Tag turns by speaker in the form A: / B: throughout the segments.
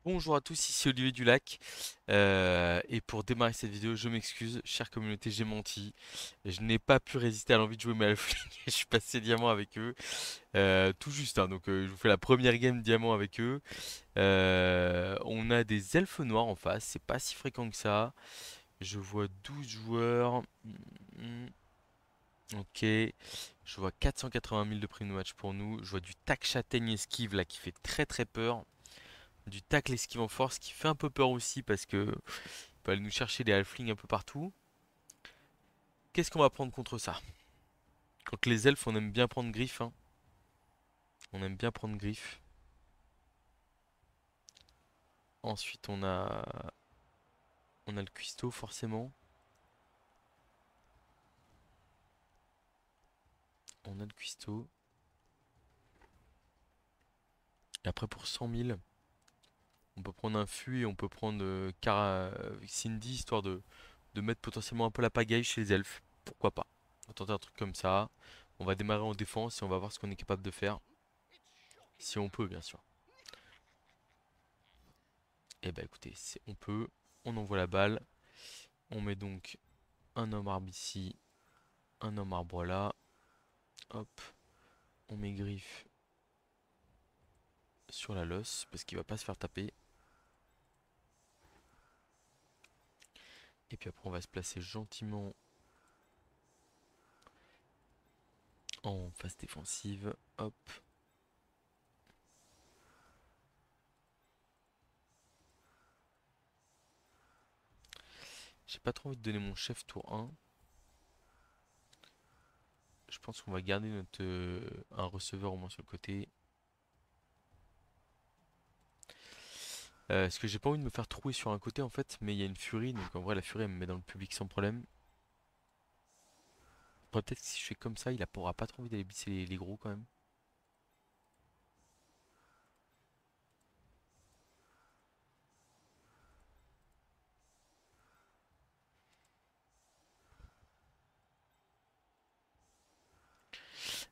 A: Bonjour à tous, ici Olivier Dulac. Et pour démarrer cette vidéo, je m'excuse, chère communauté, j'ai menti. Je n'ai pas pu résister à l'envie de jouer Malfling et je suis passé diamant avec eux. Tout juste, hein, donc je vous fais la première game diamant avec eux. On a des elfes noirs en face, c'est pas si fréquent que ça. Je vois 12 joueurs. Ok, je vois 480 000 de prime de match pour nous. Je vois du tac châtaigne esquive là qui fait très très peur. Du tacle esquive en force qui fait un peu peur aussi parce que il peut aller nous chercher des halflings un peu partout. Qu'est-ce qu'on va prendre contre ça? Contre les elfes, on aime bien prendre griffe, hein. On aime bien prendre griffe. Ensuite, on a le cuistot forcément. On a le cuistot. Et après pour 100 000, on peut prendre un fût et on peut prendre Cindy histoire de mettre potentiellement un peu la pagaille chez les elfes. Pourquoi pas? On va tenter un truc comme ça. On va démarrer en défense et on va voir ce qu'on est capable de faire. Si on peut, bien sûr. Et bah écoutez, on peut. On envoie la balle. On met donc un homme arbre ici, un homme arbre là. Hop, on met griffe sur la losse parce qu'il va pas se faire taper. Et puis après, on va se placer gentiment en phase défensive. Hop. J'ai pas trop envie de donner mon chef tour 1. Je pense qu'on va garder un receveur au moins sur le côté. Parce que j'ai pas envie de me faire trouer sur un côté en fait, mais il y a une furie, donc en vrai la furie elle me met dans le public sans problème. Après, peut-être que si je fais comme ça, il aura pas trop envie d'aller bisser les gros quand même.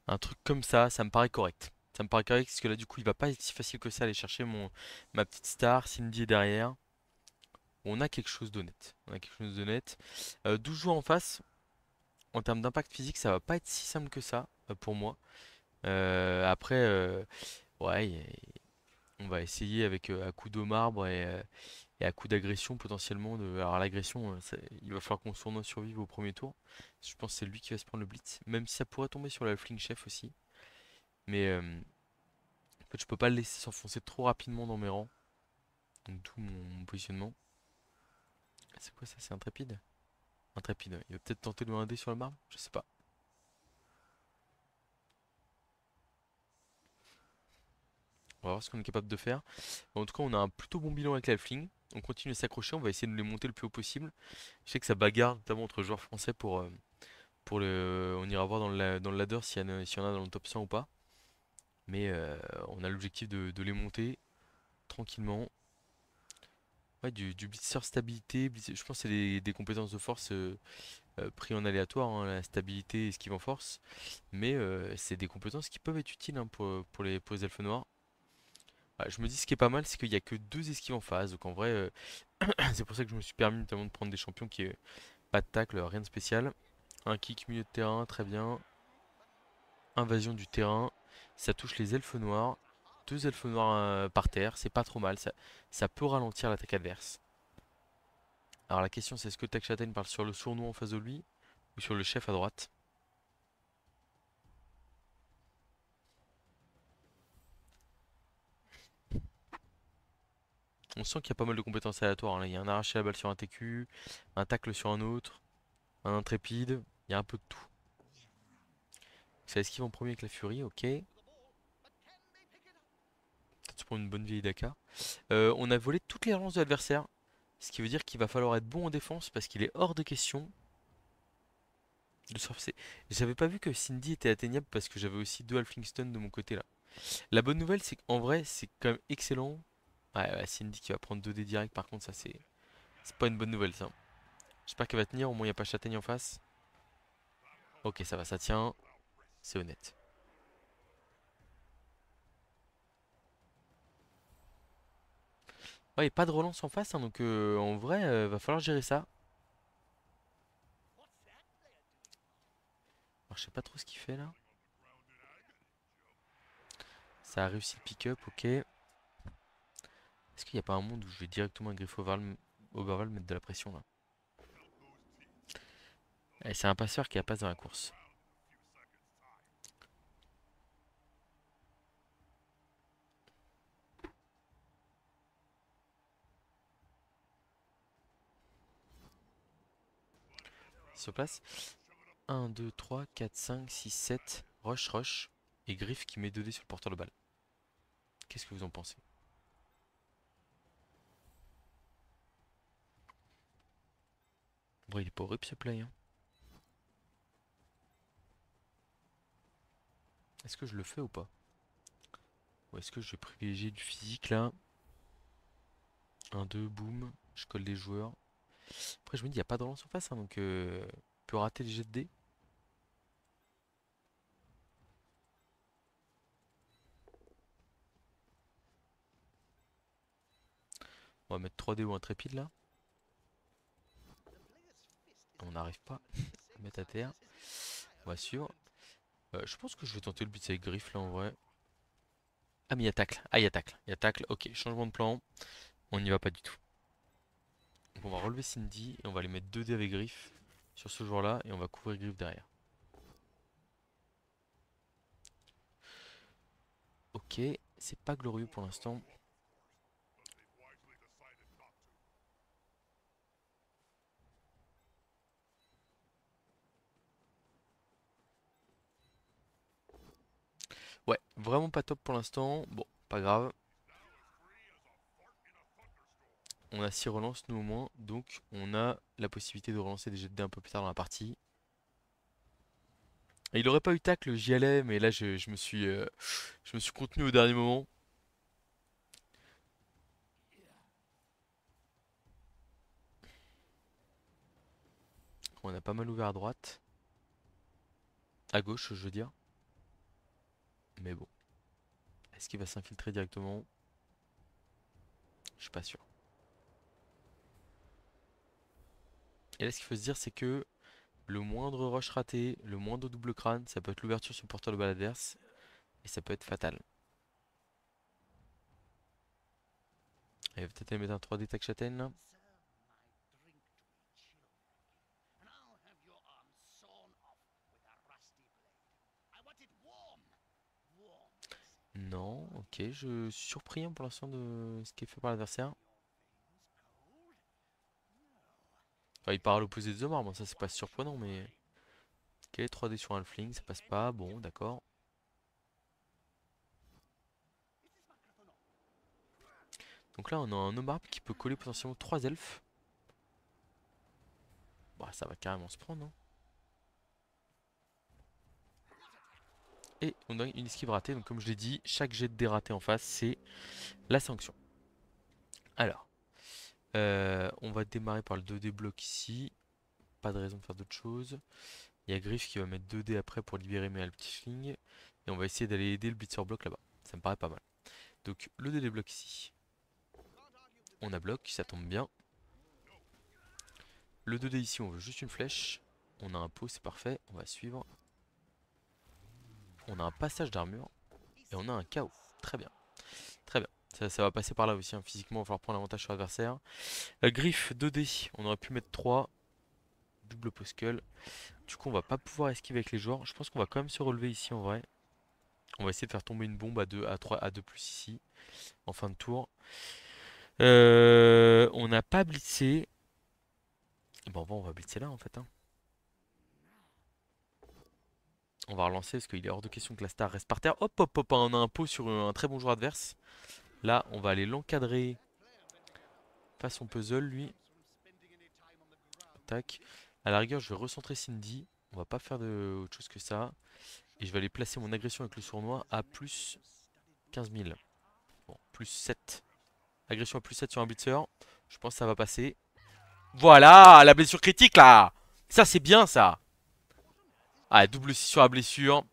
A: Un truc comme ça me paraît correct. Ça me paraît correct parce que là du coup il va pas être si facile que ça aller chercher ma petite star, Cindy est derrière. On a quelque chose d'honnête. On a quelque chose d'honnête. 12 joueurs en face, en termes d'impact physique, ça va pas être si simple que ça pour moi. Après, ouais, on va essayer avec à coup de marbre et à coup d'agression potentiellement. Alors l'agression, il va falloir qu'on tourne survive au premier tour. Je pense que c'est lui qui va se prendre le blitz. Même si ça pourrait tomber sur la fling chef aussi. Mais en fait, je peux pas le laisser s'enfoncer trop rapidement dans mes rangs. Donc tout mon positionnement. C'est quoi ça? C'est intrépide? Intrépide, ouais. Il va peut-être tenter de me 1 sur le marbre? Je sais pas. On va voir ce qu'on est capable de faire. En tout cas, on a un plutôt bon bilan avec l'Halfling. On continue à s'accrocher, on va essayer de les monter le plus haut possible. Je sais que ça bagarre notamment entre joueurs français pour le. On ira voir dans le ladder s'il y en a dans le top 100 ou pas. Mais on a l'objectif de les monter tranquillement. Ouais, du blitzer stabilité, je pense que c'est des compétences de force pris en aléatoire, hein, la stabilité, esquive en force. Mais c'est des compétences qui peuvent être utiles, hein, pour les elfes noirs. Ouais, je me dis ce qui est pas mal, c'est qu'il y a que deux esquives en phase. Donc en vrai, c'est pour ça que je me suis permis notamment de prendre des champions qui est pas de tacle, rien de spécial. Un kick milieu de terrain, très bien. Invasion du terrain. Ça touche les elfes noirs. Deux elfes noirs par terre, c'est pas trop mal. Ça peut ralentir l'attaque adverse. Alors la question c'est est-ce que Tak Chataine parle sur le sournois en face de lui ou sur le chef à droite? On sent qu'il y a pas mal de compétences aléatoires, hein. Là, il y a un arraché à la balle sur un TQ, un tacle sur un autre, un intrépide. Il y a un peu de tout. Ça esquive en premier avec la furie, ok. Peut-être pour une bonne vieille Daka. On a volé toutes les relances de l'adversaire. Ce qui veut dire qu'il va falloir être bon en défense parce qu'il est hors de question de surfer. J'avais pas vu que Cindy était atteignable parce que j'avais aussi deux Halfling Stun de mon côté là. La bonne nouvelle c'est qu'en vrai c'est quand même excellent. Ouais, ouais, Cindy qui va prendre 2 dés direct par contre ça c'est pas une bonne nouvelle ça. J'espère qu'elle va tenir, au moins il n'y a pas Châtaigne en face. Ok ça va, ça tient, c'est honnête. Ouais, et pas de relance en face, hein, donc en vrai, va falloir gérer ça. Alors, je sais pas trop ce qu'il fait là. Ça a réussi le pick-up, ok. Est-ce qu'il n'y a pas un monde où je vais directement avec Griff Overval mettre de la pression là? Et c'est un passeur qui a passe dans la course. Il se place. 1, 2, 3, 4, 5, 6, 7. Rush, rush. Et Griff qui met 2 dés sur le porteur de balle. Qu'est-ce que vous en pensez? Bon, il est pas horrible ce play, hein. Est-ce que je le fais ou pas? Ou est-ce que je vais privilégier du physique là? 1, 2, boum. Je colle les joueurs. Après, je me dis, il n'y a pas de relance en face, hein, donc peut rater les jets de dés. On va mettre 3 dés ou un trépide là. On n'arrive pas à mettre à terre. On va suivre. Je pense que je vais tenter le blitz avec griffe là en vrai. Ah mais il y a tacle. Ah il y a tacle. Il y a tacle. Ok, changement de plan. On n'y va pas du tout. Donc on va relever Cindy et on va aller mettre 2 dés avec griffe sur ce joueur là et on va couvrir griffe derrière. Ok, c'est pas glorieux pour l'instant. Ouais, vraiment pas top pour l'instant. Bon, pas grave. On a 6 relances nous au moins. Donc on a la possibilité de relancer des jets de dés un peu plus tard dans la partie. Et il aurait pas eu tacle, j'y allais, mais là je me suis contenu au dernier moment. On a pas mal ouvert à droite. À gauche, je veux dire. Mais bon. Est-ce qu'il va s'infiltrer directement? Je suis pas sûr. Et là, ce qu'il faut se dire, c'est que le moindre rush raté, le moindre double crâne, ça peut être l'ouverture sur le porteur de balle adverse. Et ça peut être fatal. Il va peut-être aller mettre un 3D tac châtaigne là. Non, ok, je suis surpris hein, pour l'instant de ce qui est fait par l'adversaire. Enfin, il part à l'opposé des hommes, bon, ça c'est pas surprenant, mais. Ok, 3D sur un fling, ça passe pas, bon, d'accord. Donc là, on a un homme qui peut coller potentiellement 3 elfes. Bah, ça va carrément se prendre, hein. Et on a une esquive ratée, donc comme je l'ai dit, chaque jet de dé raté en face, c'est la sanction. Alors, on va démarrer par le 2D bloc ici. Pas de raison de faire d'autre chose. Il y a Griff qui va mettre 2D après pour libérer mes Alptifling. Et on va essayer d'aller aider le Blitzer bloc là-bas. Ça me paraît pas mal. Donc le 2D bloc ici. On a bloc, ça tombe bien. Le 2D ici, on veut juste une flèche. On a un pot, c'est parfait. On va suivre. On a un passage d'armure. Et on a un chaos. Très bien. Très bien. Ça va passer par là aussi, hein. Physiquement, il va falloir prendre l'avantage sur l'adversaire. Griff 2D, on aurait pu mettre 3. Double poscull. Du coup, on va pas pouvoir esquiver avec les joueurs. Je pense qu'on va quand même se relever ici en vrai. On va essayer de faire tomber une bombe à 2, à 3, à 2 plus ici. En fin de tour. On n'a pas blitzé. Bon, on va blitzer là en fait, hein. On va relancer parce qu'il est hors de question que la star reste par terre. Hop, hop, hop, on a un pot sur un très bon joueur adverse. Là, on va aller l'encadrer façon puzzle, lui. Tac. À la rigueur, je vais recentrer Cindy. On va pas faire de autre chose que ça. Et je vais aller placer mon agression avec le sournois à plus 15 000. Bon, plus 7. Agression à plus 7 sur un blitzer. Je pense que ça va passer. Voilà, la blessure critique là. Ça, c'est bien ça. Ah, double 6 sur la blessure.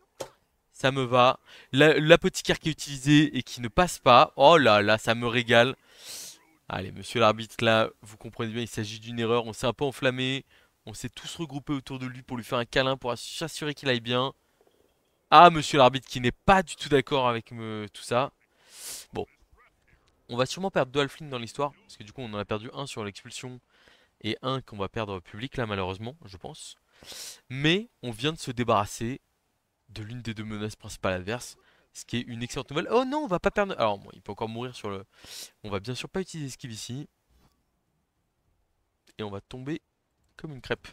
A: Ça me va. L'apothicaire qui est utilisé et qui ne passe pas. Oh là là, ça me régale. Allez, monsieur l'arbitre, là, vous comprenez bien, il s'agit d'une erreur. On s'est un peu enflammé. On s'est tous regroupés autour de lui pour lui faire un câlin, pour s'assurer qu'il aille bien. Ah, monsieur l'arbitre qui n'est pas du tout d'accord avec tout ça. Bon, on va sûrement perdre deux halflings dans l'histoire. Parce que du coup, on en a perdu un sur l'expulsion et un qu'on va perdre public, là, malheureusement, je pense. Mais on vient de se débarrasser de l'une des deux menaces principales adverses. Ce qui est une excellente nouvelle. Oh non, on va pas perdre. Alors, bon, il peut encore mourir sur le. On va bien sûr pas utiliser esquive ici. Et on va tomber comme une crêpe.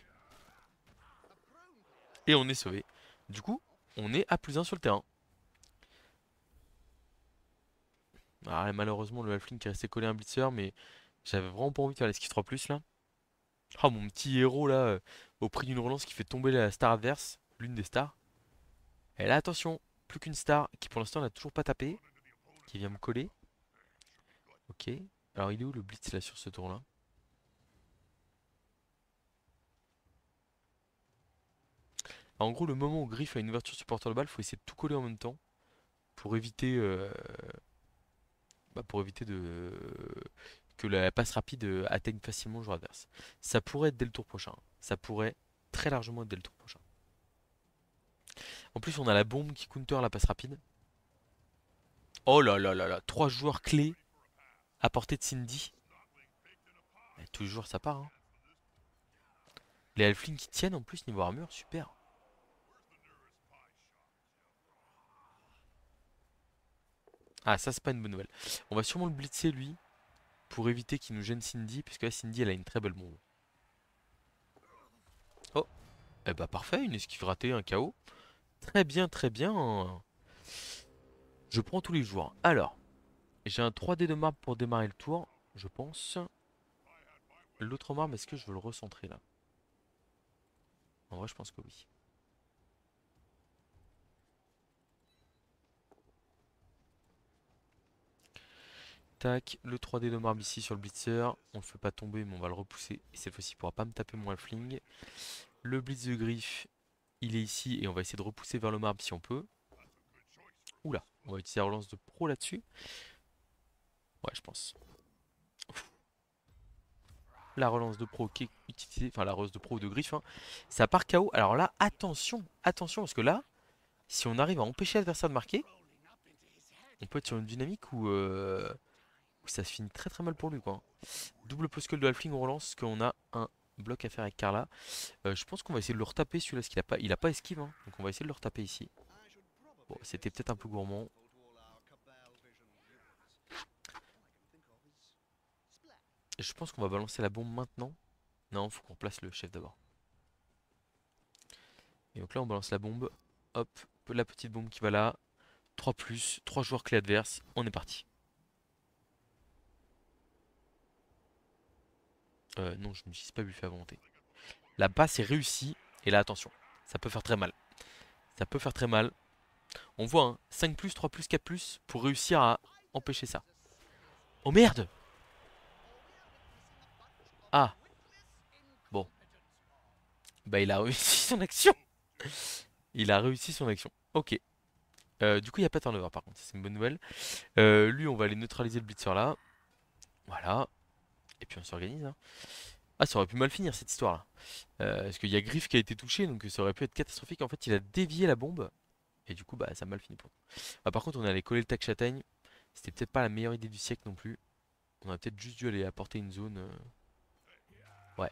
A: Et on est sauvé. Du coup, on est à +1 sur le terrain. Ah, malheureusement, le halfling qui est resté collé à un blitzer, mais j'avais vraiment pas envie de faire l'esquive 3+ là. Ah, mon petit héros là, au prix d'une relance qui fait tomber la star adverse, l'une des stars. Et là, attention, plus qu'une star qui pour l'instant n'a toujours pas tapé, qui vient me coller. Ok. Alors, il est où le blitz là sur ce tour là? En gros, le moment où Griff a une ouverture sur porteur de balle, faut essayer de tout coller en même temps pour éviter, pour éviter que la passe rapide atteigne facilement le joueur adverse. Ça pourrait être dès le tour prochain. Ça pourrait très largement être dès le tour prochain. En plus, on a la bombe qui counter la passe rapide. Oh là là là là, trois joueurs clés à portée de Cindy. Et toujours ça part. Hein. Les halflings qui tiennent en plus niveau armure, super. Ah, ça c'est pas une bonne nouvelle. On va sûrement le blitzer lui pour éviter qu'il nous gêne Cindy, parce que là Cindy elle a une très belle bombe. Oh, eh bah parfait, une esquive ratée, un KO. Très bien, très bien. Je prends tous les joueurs. Alors, j'ai un 3D de marbre pour démarrer le tour, je pense. L'autre marbre, est-ce que je veux le recentrer là? En vrai, je pense que oui. Tac, le 3D de marbre ici sur le blitzer. On le fait pas tomber, mais on va le repousser. Et cette fois-ci, il pourra pas me taper mon halfling. Le blitz de griffe, il est ici et on va essayer de repousser vers le marbre si on peut. Oula, on va utiliser la relance de pro là-dessus. Ouais, je pense. La relance de pro qui est utilisée, enfin la relance de pro ou de griffe, hein. Ça part KO. Alors là, attention, attention, parce que là, si on arrive à empêcher l'adversaire de marquer, on peut être sur une dynamique où ça se finit très très mal pour lui, quoi. Double post-call de halfling, on relance, parce qu'on a un bloc à faire avec Carla. Je pense qu'on va essayer de le retaper celui-là, parce qu'il a pas esquive, hein. Donc on va essayer de le retaper ici. Bon, c'était peut-être un peu gourmand. Je pense qu'on va balancer la bombe maintenant. Non, faut qu'on place le chef d'abord. Et donc là, on balance la bombe. Hop, la petite bombe qui va là. 3+, 3 joueurs clés adverses. On est parti. Non, je ne me suis pas buffé à volonté. La passe est réussie. Et là, attention, ça peut faire très mal. Ça peut faire très mal. On voit, hein, 5+, 3+, 4+, pour réussir à empêcher ça. Oh merde! Ah, bon. Bah, il a réussi son action. Il a réussi son action. Ok. Du coup, il n'y a pas de turnover par contre. C'est une bonne nouvelle. Lui, on va aller neutraliser le blitzer là. Voilà. Et puis on s'organise. Hein. Ah, ça aurait pu mal finir cette histoire-là. Parce qu'il y a Griff qui a été touché, donc ça aurait pu être catastrophique. En fait, il a dévié la bombe. Et du coup, bah, ça a mal fini pour nous. Ah, par contre, on est allé coller le tac châtaigne. C'était peut-être pas la meilleure idée du siècle non plus. On a peut-être juste dû aller apporter une zone. Ouais.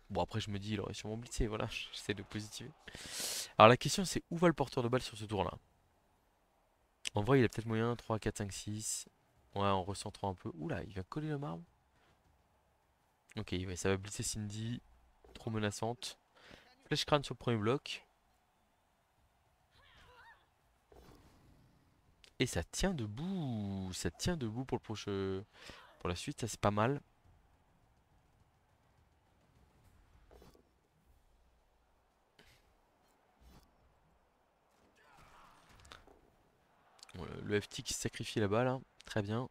A: Bon, après, je me dis, il aurait sûrement blitzé. Voilà, j'essaie de positiver. Alors, la question, c'est où va le porteur de balle sur ce tour-là? En vrai, il a peut-être moyen 3, 4, 5, 6. Ouais, en recentrant un peu. Oula, il va coller le marbre. Ok, ouais, ça va blitzer Cindy. Trop menaçante. Flèche crâne sur le premier bloc. Et ça tient debout. Ça tient debout pour le prochain. Pour la suite, ça c'est pas mal. Bon, le FT qui se sacrifie là-bas là. Très bien.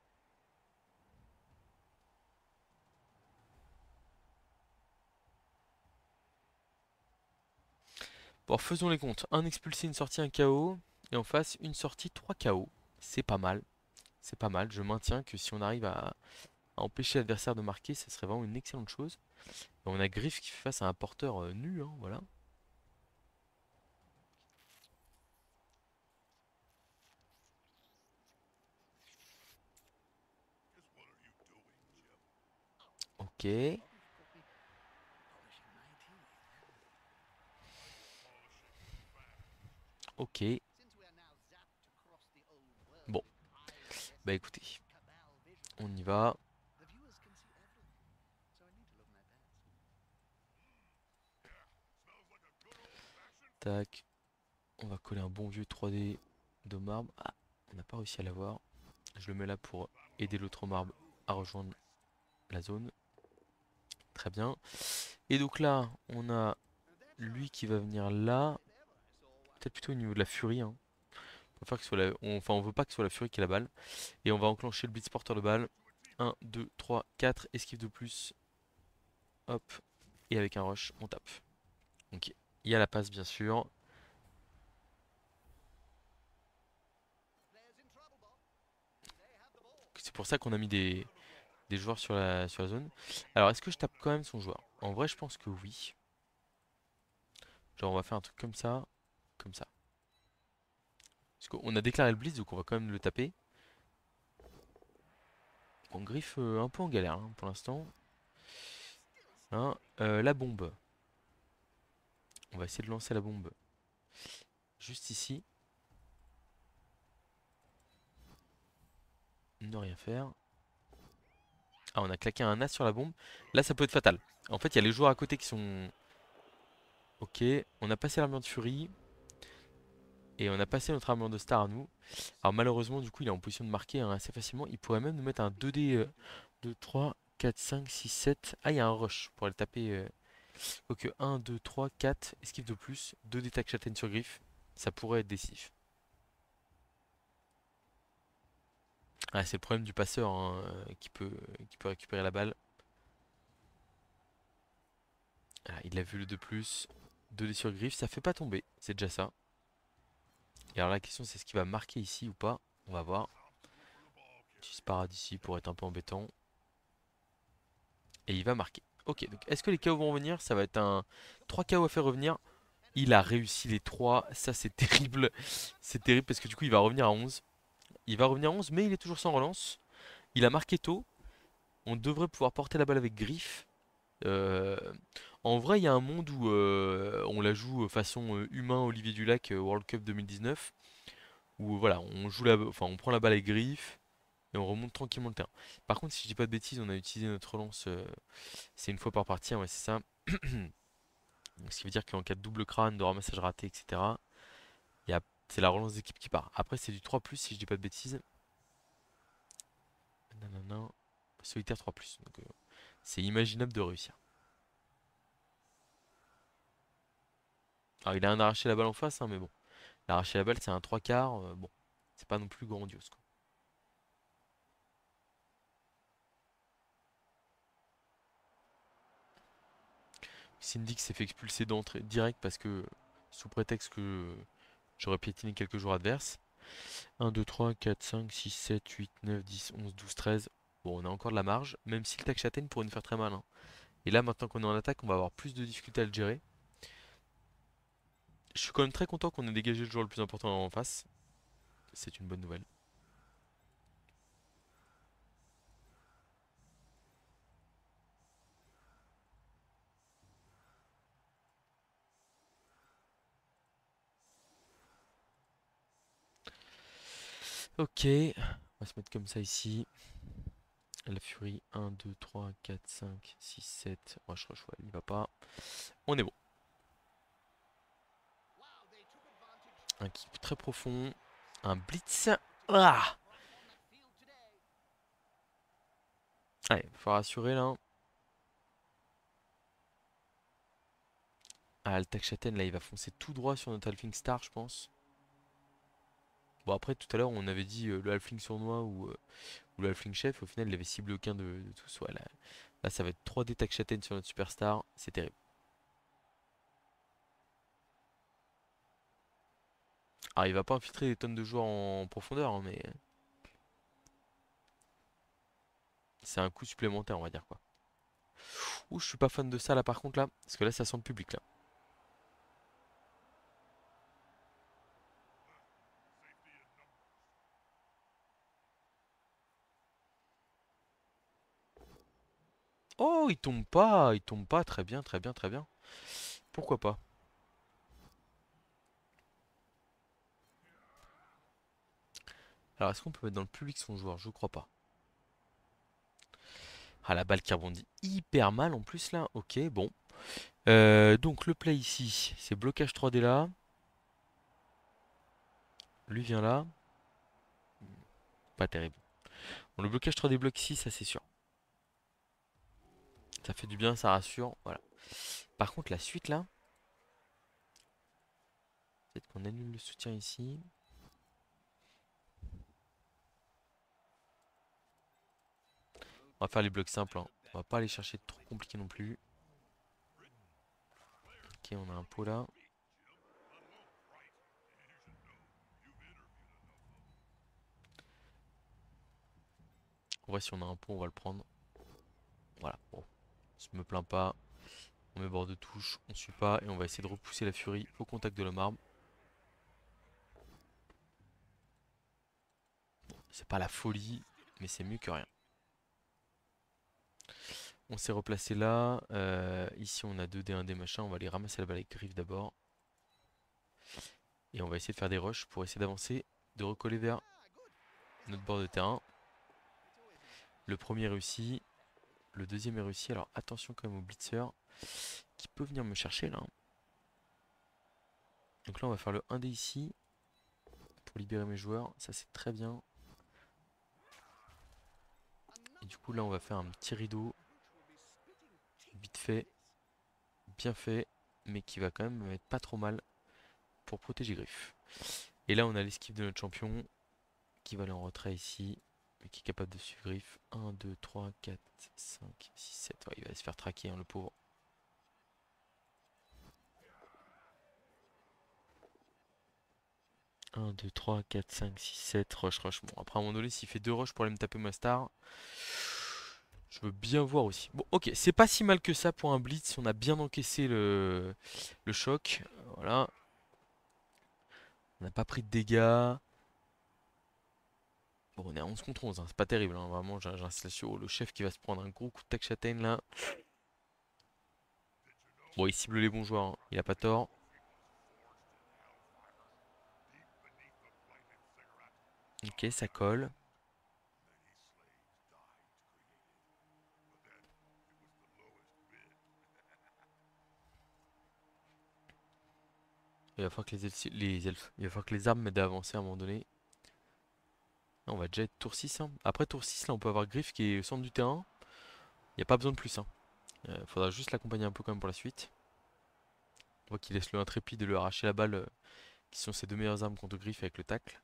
A: Bon, faisons les comptes. Un expulsé, une sortie, un KO. Et en face, une sortie, 3 KO. C'est pas mal. C'est pas mal. Je maintiens que si on arrive à empêcher l'adversaire de marquer, ce serait vraiment une excellente chose. Et on a Griff qui fait face à un porteur nu, hein, voilà. Ok, ok. Bon, bah écoutez, on y va. Tac. On va coller un bon vieux 3D de marbre. Ah, on n'a pas réussi à l'avoir. Je le mets là pour aider l'autre marbre à rejoindre la zone. Très bien. Et donc là, on a lui qui va venir là. Peut-être plutôt au niveau de la furie, hein. On préfère que ce soit enfin, on veut pas que ce soit la furie qui ait la balle. Et on va enclencher le blitz porteur de balle. 1, 2, 3, 4. Esquive de plus. Hop. Et avec un rush, on tape. Ok. Il y a la passe, bien sûr. C'est pour ça qu'on a mis des joueurs sur la zone. Alors, est-ce que je tape quand même son joueur? En vrai, je pense que oui. Genre, on va faire un truc comme ça. Comme ça. Parce qu'on a déclaré le blitz, donc on va quand même le taper. On griffe un peu en galère hein, pour l'instant. Hein, la bombe. On va essayer de lancer la bombe juste ici. Ne rien faire. Ah, on a claqué un as sur la bombe. Là, ça peut être fatal. En fait, il y a les joueurs à côté qui sont... Ok, on a passé l'armure de Fury. Et on a passé notre armure de Star à nous. Alors malheureusement, du coup, il est en position de marquer hein, assez facilement. Il pourrait même nous mettre un 2D 2, 3, 4, 5, 6, 7. Ah, il y a un rush pour aller taper. Ok, 1, 2, 3, 4. Esquive de plus. 2D tac châtaigne sur griffe. Ça pourrait être décisif. Ah, c'est le problème du passeur hein, qui peut récupérer la balle. Ah, il a vu le 2 plus. 2D sur griffe. Ça fait pas tomber. C'est déjà ça. Et alors la question, c'est ce qu'il va marquer ici ou pas. On va voir. Petit parade ici pour être un peu embêtant. Et il va marquer. Ok, donc est-ce que les KO vont revenir? Ça va être un 3 KO à faire revenir. Il a réussi les 3. Ça, c'est terrible. C'est terrible parce que du coup, il va revenir à 11. Il va revenir à 11, mais il est toujours sans relance. Il a marqué tôt. On devrait pouvoir porter la balle avec griffe. Euh, En vrai, il y a un monde où on la joue façon humain Olivier Dulac World Cup 2019. Où voilà, enfin, on prend la balle avec griffe et on remonte tranquillement le terrain. Par contre, si je dis pas de bêtises, on a utilisé notre relance. C'est une fois par partie, hein, ouais, c'est ça. Donc, ce qui veut dire qu'en cas de double crâne, de ramassage raté, etc., il y a- c'est la relance d'équipe qui part. Après, c'est du 3+, si je dis pas de bêtises. Nanana. Solitaire 3+. Donc, c'est imaginable de réussir. Alors, il a un arraché la balle en face, hein, mais bon. L'arracher la balle, c'est un 3/4. Bon, c'est pas non plus grandiose, quoi. Cindy s'est fait expulser d'entrée direct parce que, sous prétexte que j'aurais piétiné quelques joueurs adverses. 1, 2, 3, 4, 5, 6, 7, 8, 9, 10, 11, 12, 13. Bon, on a encore de la marge, même si le tac châtaigne pourrait nous faire très mal, hein. Et là, maintenant qu'on est en attaque, on va avoir plus de difficultés à le gérer. Je suis quand même très content qu'on ait dégagé le joueur le plus important en face. C'est une bonne nouvelle. Ok, on va se mettre comme ça ici. La furie, 1, 2, 3, 4, 5, 6, 7. Rush, rush, ouais, il va pas. On est bon. Un kick très profond. Un blitz. Ah! Allez, faut rassurer là. Ah, le Tac Châtaigne là, il va foncer tout droit sur notre Halfling Star, je pense. Bon, après, tout à l'heure, on avait dit le Halfling sournois ou le Halfling Chef. Au final, il avait ciblé aucun de tous. Ouais, là, ça va être 3D Tac Châtaigne sur notre Superstar. C'est terrible. Alors, il va pas infiltrer des tonnes de joueurs en profondeur, hein, mais C'est un coût supplémentaire, on va dire quoi. Ouh, je suis pas fan de ça là par contre là, parce que là ça sent le public là. Oh, il tombe pas, très bien, très bien, très bien. Pourquoi pas? Alors est-ce qu'on peut mettre dans le public son joueur? Je crois pas. Ah, la balle qui rebondit hyper mal en plus là. Ok, bon. Donc le play ici, c'est blocage 3D là. Lui vient là. Pas terrible. Bon, le blocage 3D bloc ici, ça c'est sûr. Ça fait du bien, ça rassure. Voilà. Par contre, la suite là, peut-être qu'on annule le soutien ici. On va faire les blocs simples, hein. On va pas aller chercher de trop compliqué non plus. Ok, on a un pot là. En vrai, si on a un pot, on va le prendre. Voilà, bon. Je me plains pas. On met bord de touche, on suit pas et on va essayer de repousser la furie au contact de la marbre. C'est pas la folie, mais c'est mieux que rien. On s'est replacé là. Ici, on a 2D, 1D, machin. On va aller ramasser la balle avec griffe d'abord. Et on va essayer de faire des rushs pour essayer d'avancer, de recoller vers notre bord de terrain. Le premier est réussi. Le deuxième est réussi. Alors attention quand même au blitzer qui peut venir me chercher là. Donc là, on va faire le 1D ici pour libérer mes joueurs. Ça, c'est très bien. Et du coup, là, on va faire un petit rideau vite fait, bien fait, mais qui va quand même être pas trop mal pour protéger Griff. Et là, on a l'esquive de notre champion qui va aller en retrait ici, mais qui est capable de suivre Griff. 1, 2, 3, 4, 5, 6, 7. Ouais, il va se faire traquer, hein, le pauvre. 1, 2, 3, 4, 5, 6, 7. Rush, rush. Bon, après, à un moment donné, s'il fait 2 rushs pour aller me taper ma star, je veux bien voir aussi. Bon, ok, c'est pas si mal que ça pour un blitz. On a bien encaissé le choc. Voilà. On n'a pas pris de dégâts. Bon, on est à 11 contre 11, hein, c'est pas terrible, hein, vraiment, j'insiste sur le chef qui va se prendre un gros coup de tac châtaigne là. Bon, il cible les bons joueurs, hein, il a pas tort. Ok, ça colle. Il va falloir que il va falloir que les armes m'aident à avancer à un moment donné. Là, on va déjà être tour 6, hein. Après tour 6, là, on peut avoir Griff qui est au centre du terrain. Il n'y a pas besoin de plus, hein. Faudra juste l'accompagner un peu quand même pour la suite. On voit qu'il laisse le intrépide de lui arracher la balle, qui sont ses deux meilleures armes contre Griff avec le tacle.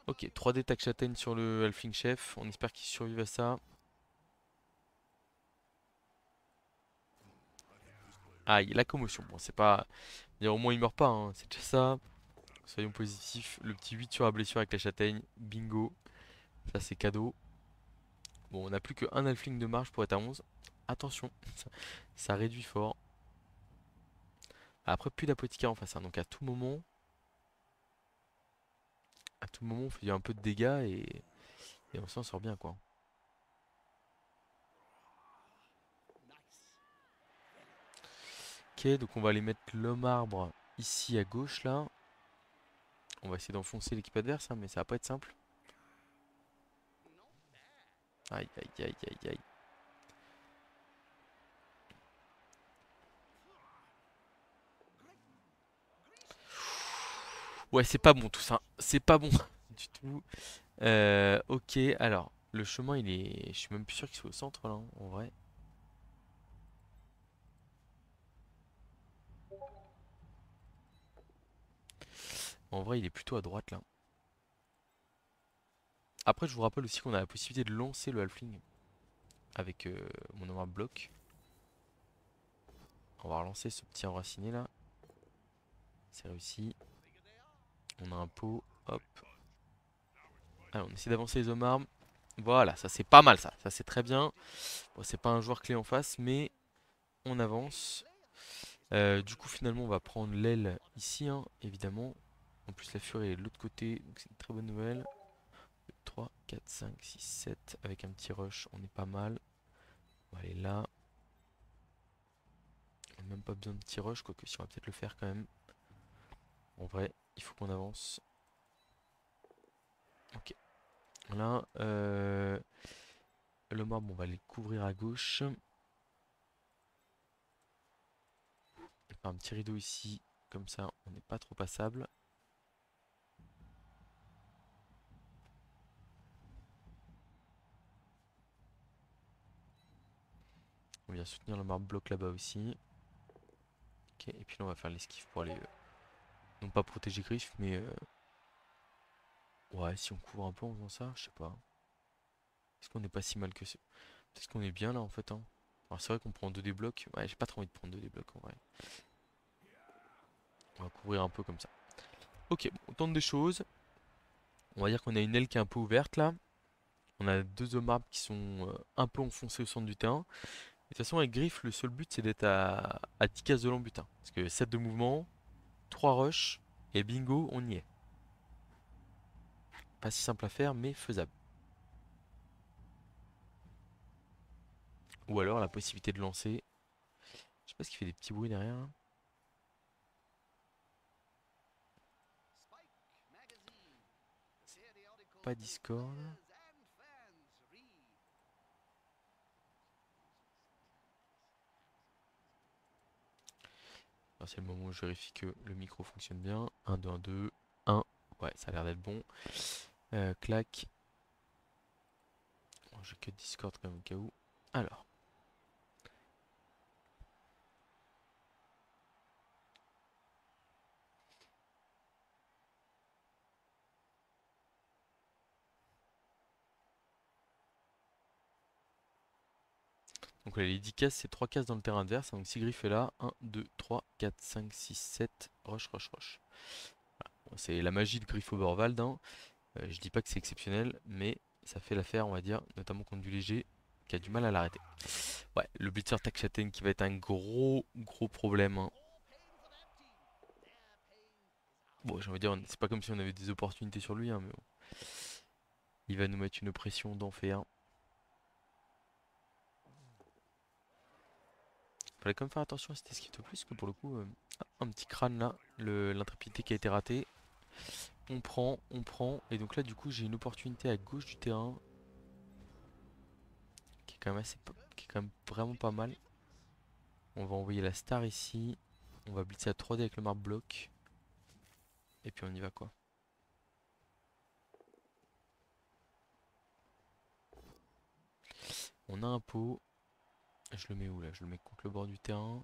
A: Ok, 3D tac châtaigne sur le Halfling chef. On espère qu'il survive à ça. Ah, il y a la commotion. Bon, c'est pas. Au moins, il meurt pas, hein, c'est déjà ça. Soyons positifs. Le petit 8 sur la blessure avec la châtaigne. Bingo. Ça, c'est cadeau. Bon, on n'a plus qu'un halfling de marge pour être à 11. Attention, ça réduit fort. Après, plus d'apothicaire en face, hein, donc à tout moment, on fait un peu de dégâts et on s'en sort bien, quoi. Ok, donc on va aller mettre l'homme arbre ici à gauche, là. On va essayer d'enfoncer l'équipe adverse, hein, mais ça va pas être simple. Aïe, aïe, aïe, aïe, aïe. Ouais, c'est pas bon tout ça. C'est pas bon du tout. Ok, alors, le chemin, il est. Je suis même plus sûr qu'il soit au centre, là, hein, en vrai. En vrai, il est plutôt à droite, là. Après, je vous rappelle aussi qu'on a la possibilité de lancer le halfling avec mon arbre bloc. On va relancer ce petit enraciné, là. C'est réussi. On a a un pot. Hop. Allez, on essaie d'avancer les hommes armes. Voilà, ça c'est pas mal ça. Ça c'est très bien. Bon, c'est pas un joueur clé en face, mais on avance. Du coup, finalement, on va prendre l'aile ici, hein, évidemment. En plus, la furie est de l'autre côté, donc c'est une très bonne nouvelle. 3, 4, 5, 6, 7. Avec un petit rush, on est pas mal. On va aller là. On n'a même pas besoin de petit rush, quoique si on va peut-être le faire quand même. En vrai, il faut qu'on avance. Ok. Là, le marbre, on va les couvrir à gauche. On va faire un petit rideau ici, comme ça on n'est pas trop passable. On vient soutenir le marbre bloc là-bas aussi. Ok, et puis là on va faire l'esquive pour aller, non pas protéger Griff, mais ouais, si on couvre un peu en faisant ça, je sais pas. Est-ce qu'on n'est pas si mal que ça? Est-ce qu'on est bien là en fait, hein? Alors c'est vrai qu'on prend 2 des blocs. Ouais, j'ai pas trop envie de prendre 2 des blocs en vrai. On va couvrir un peu comme ça. Ok, bon, on tente des choses. On va dire qu'on a une aile qui est un peu ouverte là. On a 2 hommes arbres qui sont un peu enfoncés au centre du terrain. Et de toute façon, avec Griff, le seul but c'est d'être à 10 cases de l'embutin. Parce que 7 de mouvement, 3 rush, et bingo, on y est. Pas si simple à faire, mais faisable. Ou alors la possibilité de lancer. Je sais pas ce qui fait des petits bruits derrière là. Pas Discord. Alors, c'est le moment où je vérifie que le micro fonctionne bien. 1, 2, 1, 2, 1. Ouais, ça a l'air d'être bon. Clac. Bon, j'ai que Discord quand même au cas où. Alors. Donc là, les 10 cases, c'est 3 cases dans le terrain adverse. Donc si Griff est là, 1, 2, 3, 4, 5, 6, 7. Rush, rush, rush. Bon, c'est la magie de Griff Oberwald, hein. Je dis pas que c'est exceptionnel, mais ça fait l'affaire, on va dire, notamment contre du léger, qui a du mal à l'arrêter. Ouais, le blitzer Takchaten qui va être un gros, gros problème, hein. Bon, j'ai envie de dire, c'est pas comme si on avait des opportunités sur lui, hein, mais bon. Il va nous mettre une pression d'enfer. Fallait quand même faire attention à cette esquive de plus, que pour le coup, un petit crâne là, l'intrépidité qui a été ratée. On prend, et donc là du coup j'ai une opportunité à gauche du terrain, qui est quand même qui est quand même vraiment pas mal. On va envoyer la star ici, on va blitzer à 3D avec le marbre bloc, et puis on y va quoi. On a un pot, je le mets où là? Je le mets contre le bord du terrain.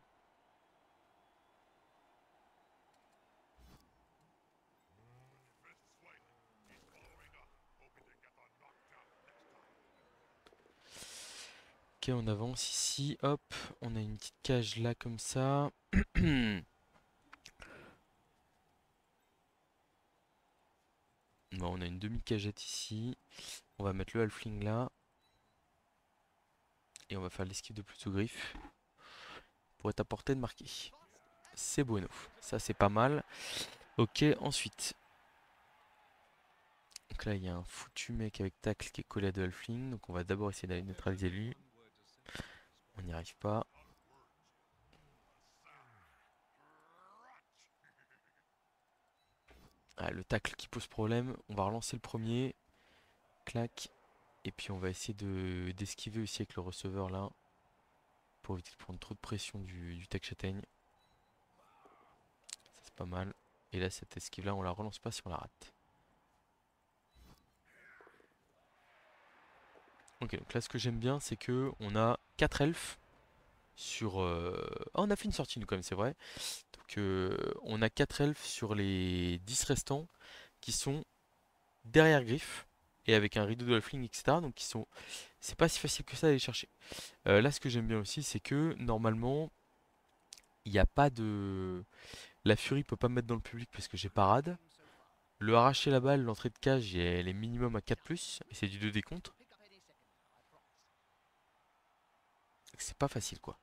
A: Ok, on avance ici, hop, on a une petite cage là comme ça. Bon, on a une demi-cagette ici. On va mettre le halfling là. Et on va faire l'esquive de Pluto Griffe pour être à portée de marquer. C'est bueno. Ça, c'est pas mal. Ok, ensuite. Donc là, il y a un foutu mec avec tacle qui est collé à de halfling. Donc on va d'abord essayer d'aller neutraliser lui. On n'y arrive pas. Ah, le tacle qui pose problème. On va relancer le premier. Clac. Et puis on va essayer d'esquiver aussi avec le receveur là. Pour éviter de prendre trop de pression du tech châtaigne. Ça, c'est pas mal. Et là, cette esquive là, on la relance pas si on la rate. Ok, donc là, ce que j'aime bien, c'est que on a 4 elfes sur... Ah, on a fait une sortie, nous, quand même, c'est vrai. Donc, on a 4 elfes sur les 10 restants qui sont derrière Griff et avec un rideau de halfling, etc. Donc, qui sont... c'est pas si facile que ça d'aller chercher. Là, ce que j'aime bien aussi, c'est que, normalement, il n'y a pas de... La furie peut pas me mettre dans le public parce que j'ai parade. Le arracher la balle, l'entrée de cage, elle est minimum à 4+, et c'est du 2 décompte. C'est pas facile quoi.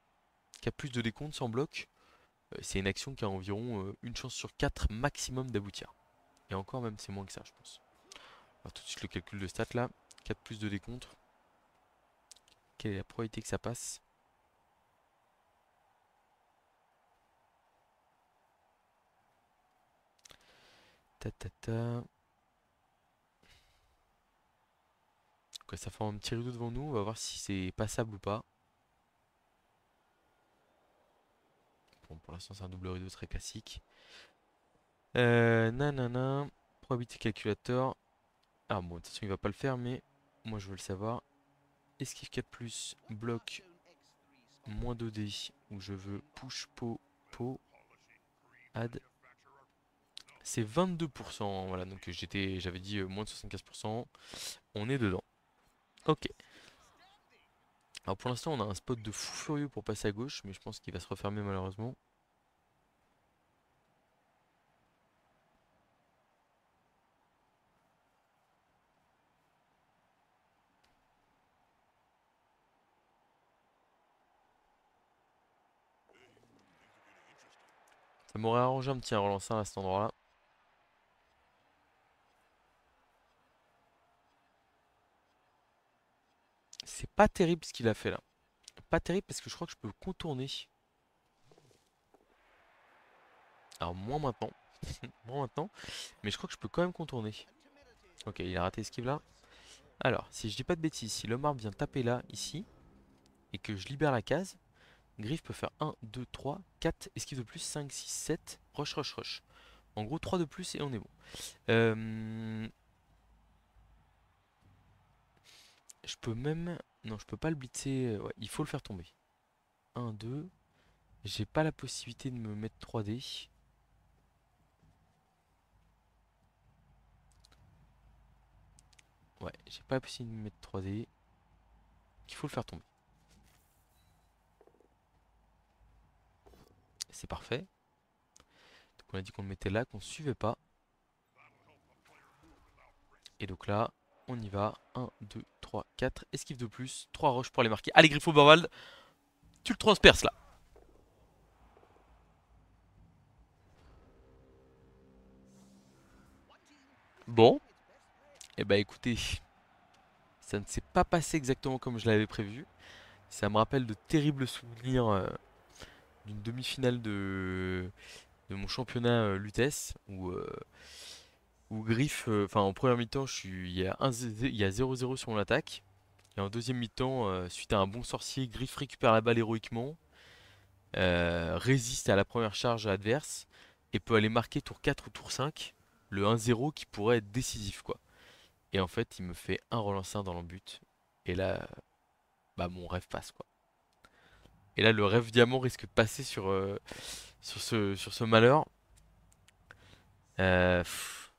A: 4+ de décompte sans bloc, c'est une action qui a environ une chance sur 4 maximum d'aboutir. Et encore même c'est moins que ça je pense. Alors tout de suite le calcul de stats là. 4+ de décompte. Quelle est la probabilité que ça passe? Ta ta ta. Ok, ça fait un petit rideau devant nous, on va voir si c'est passable ou pas. Bon, pour l'instant c'est un double rideau très classique. Nanana. Probabilité calculator. Ah bon, de toute façon il va pas le faire, mais moi je veux le savoir. Esquive 4+, bloc moins 2D, où je veux push, po, add. C'est 22%, voilà, donc j'avais dit moins de 75%. On est dedans. Ok. Alors pour l'instant, on a un spot de fou furieux pour passer à gauche, mais je pense qu'il va se refermer malheureusement. Ça m'aurait arrangé un petit relancer à cet endroit-là. C'est pas terrible ce qu'il a fait là. Pas terrible parce que je crois que je peux contourner. Alors moins maintenant. Moins maintenant. Mais je crois que je peux quand même contourner. Ok, il a raté esquive là. Alors, si je dis pas de bêtises, si le marbre vient taper là, ici, et que je libère la case, Griff peut faire 1, 2, 3, 4, esquive de plus, 5, 6, 7, rush, rush, rush. En gros, 3 de plus et on est bon. Euh, je peux même... Non, je peux pas le blitzer. Ouais, il faut le faire tomber. 1, 2. J'ai pas la possibilité de me mettre 3D. Ouais, j'ai pas la possibilité de me mettre 3D. Il faut le faire tomber. C'est parfait. Donc on a dit qu'on le mettait là, qu'on ne suivait pas. Et donc là, on y va. 1, 2, 3, 4. Esquive de plus. 3 roches pour les marquer. Allez, Griffo Borvald, tu le transperces là. Bon. Et bah écoutez, ça ne s'est pas passé exactement comme je l'avais prévu. Ça me rappelle de terribles souvenirs d'une demi-finale de mon championnat Lutèce où Griff, enfin en première mi-temps, il y a 0-0 sur mon attaque. Et en deuxième mi-temps, suite à un bon sorcier, Griff récupère la balle héroïquement, résiste à la première charge adverse et peut aller marquer tour 4 ou tour 5 le 1-0 qui pourrait être décisif quoi. Et en fait, il me fait un relanceur dans l'embut. Et là, bah mon rêve passe quoi. Et là, le rêve diamant risque de passer sur ce malheur. Pff.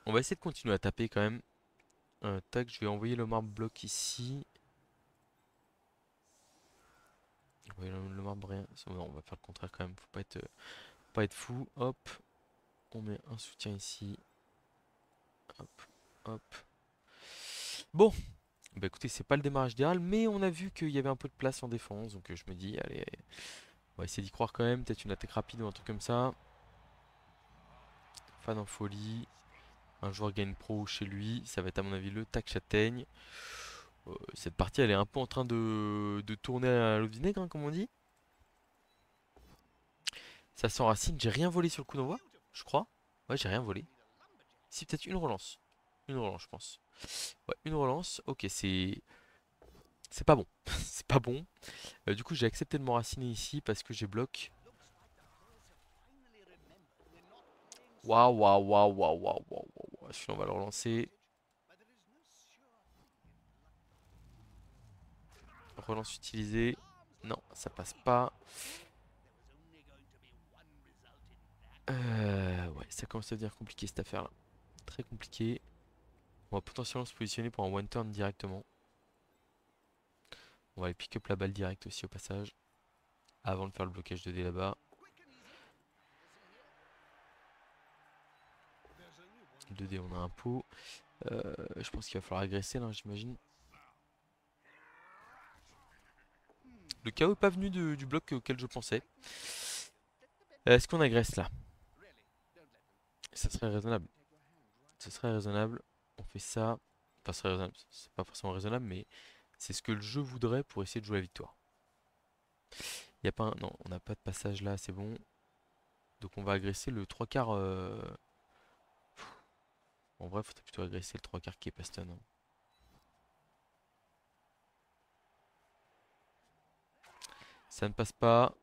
A: On va essayer de continuer à taper quand même. Tac, je vais envoyer le marbre bloc ici. Envoyer le marbre rien. Non, on va faire le contraire quand même. Faut pas être fou. Hop, on met un soutien ici. Hop, hop. Bon, bah écoutez, c'est pas le démarrage idéal, mais on a vu qu'il y avait un peu de place en défense. Donc je me dis, allez, on va essayer d'y croire quand même. Peut-être une attaque rapide ou un truc comme ça. Fan en folie. Un joueur gagne pro chez lui. Ça va être à mon avis le tac châtaigne. Cette partie, elle est un peu en train de tourner à l'eau de vinaigre, hein, comme on dit. Ça s'enracine. J'ai rien volé sur le coup d'envoi, je crois. Ouais, j'ai rien volé. Si, peut-être une relance. Une relance, je pense. Ouais, une relance. Ok, c'est pas bon. C'est pas bon. Du coup, j'ai accepté de m'enraciner ici parce que j'ai bloc. Waouh, waouh, waouh, waouh, waouh, waouh, waouh. Celui-là, on va le relancer. Relance utilisée. Non, ça passe pas. Ouais, ça commence à devenir compliqué cette affaire-là. Très compliqué. On va potentiellement se positionner pour un one turn directement. On va aller pick up la balle direct aussi au passage. avant de faire le blocage de dés là-bas. 2 dés, on a un pot. Je pense qu'il va falloir agresser là, j'imagine. Le chaos est pas venu du bloc auquel je pensais. Est-ce qu'on agresse là? Ça serait raisonnable. Ce serait raisonnable. On fait ça. Enfin, ce serait raisonnable. C'est pas forcément raisonnable, mais c'est ce que le jeu voudrait pour essayer de jouer la victoire. Y a pas un... Non, on n'a pas de passage là, c'est bon. Donc on va agresser le 3 quarts. En vrai, faudrait plutôt agresser le 3 quarts qui est pas stun, hein. Ça ne passe pas.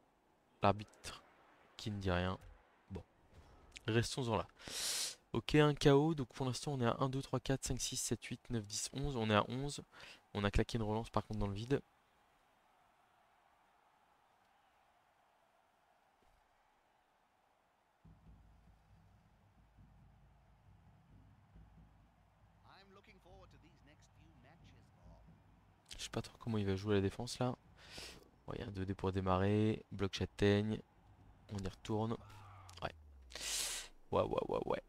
A: L'arbitre qui ne dit rien. Bon, restons-en là. Ok, un KO. Donc pour l'instant, on est à 1, 2, 3, 4, 5, 6, 7, 8, 9, 10, 11. On est à 11. On a claqué une relance par contre dans le vide. Je sais pas trop comment il va jouer la défense là. Bon, il y a un 2D pour démarrer. Bloc châtaigne. On y retourne. Ouais. Ouais, ouais, ouais, ouais.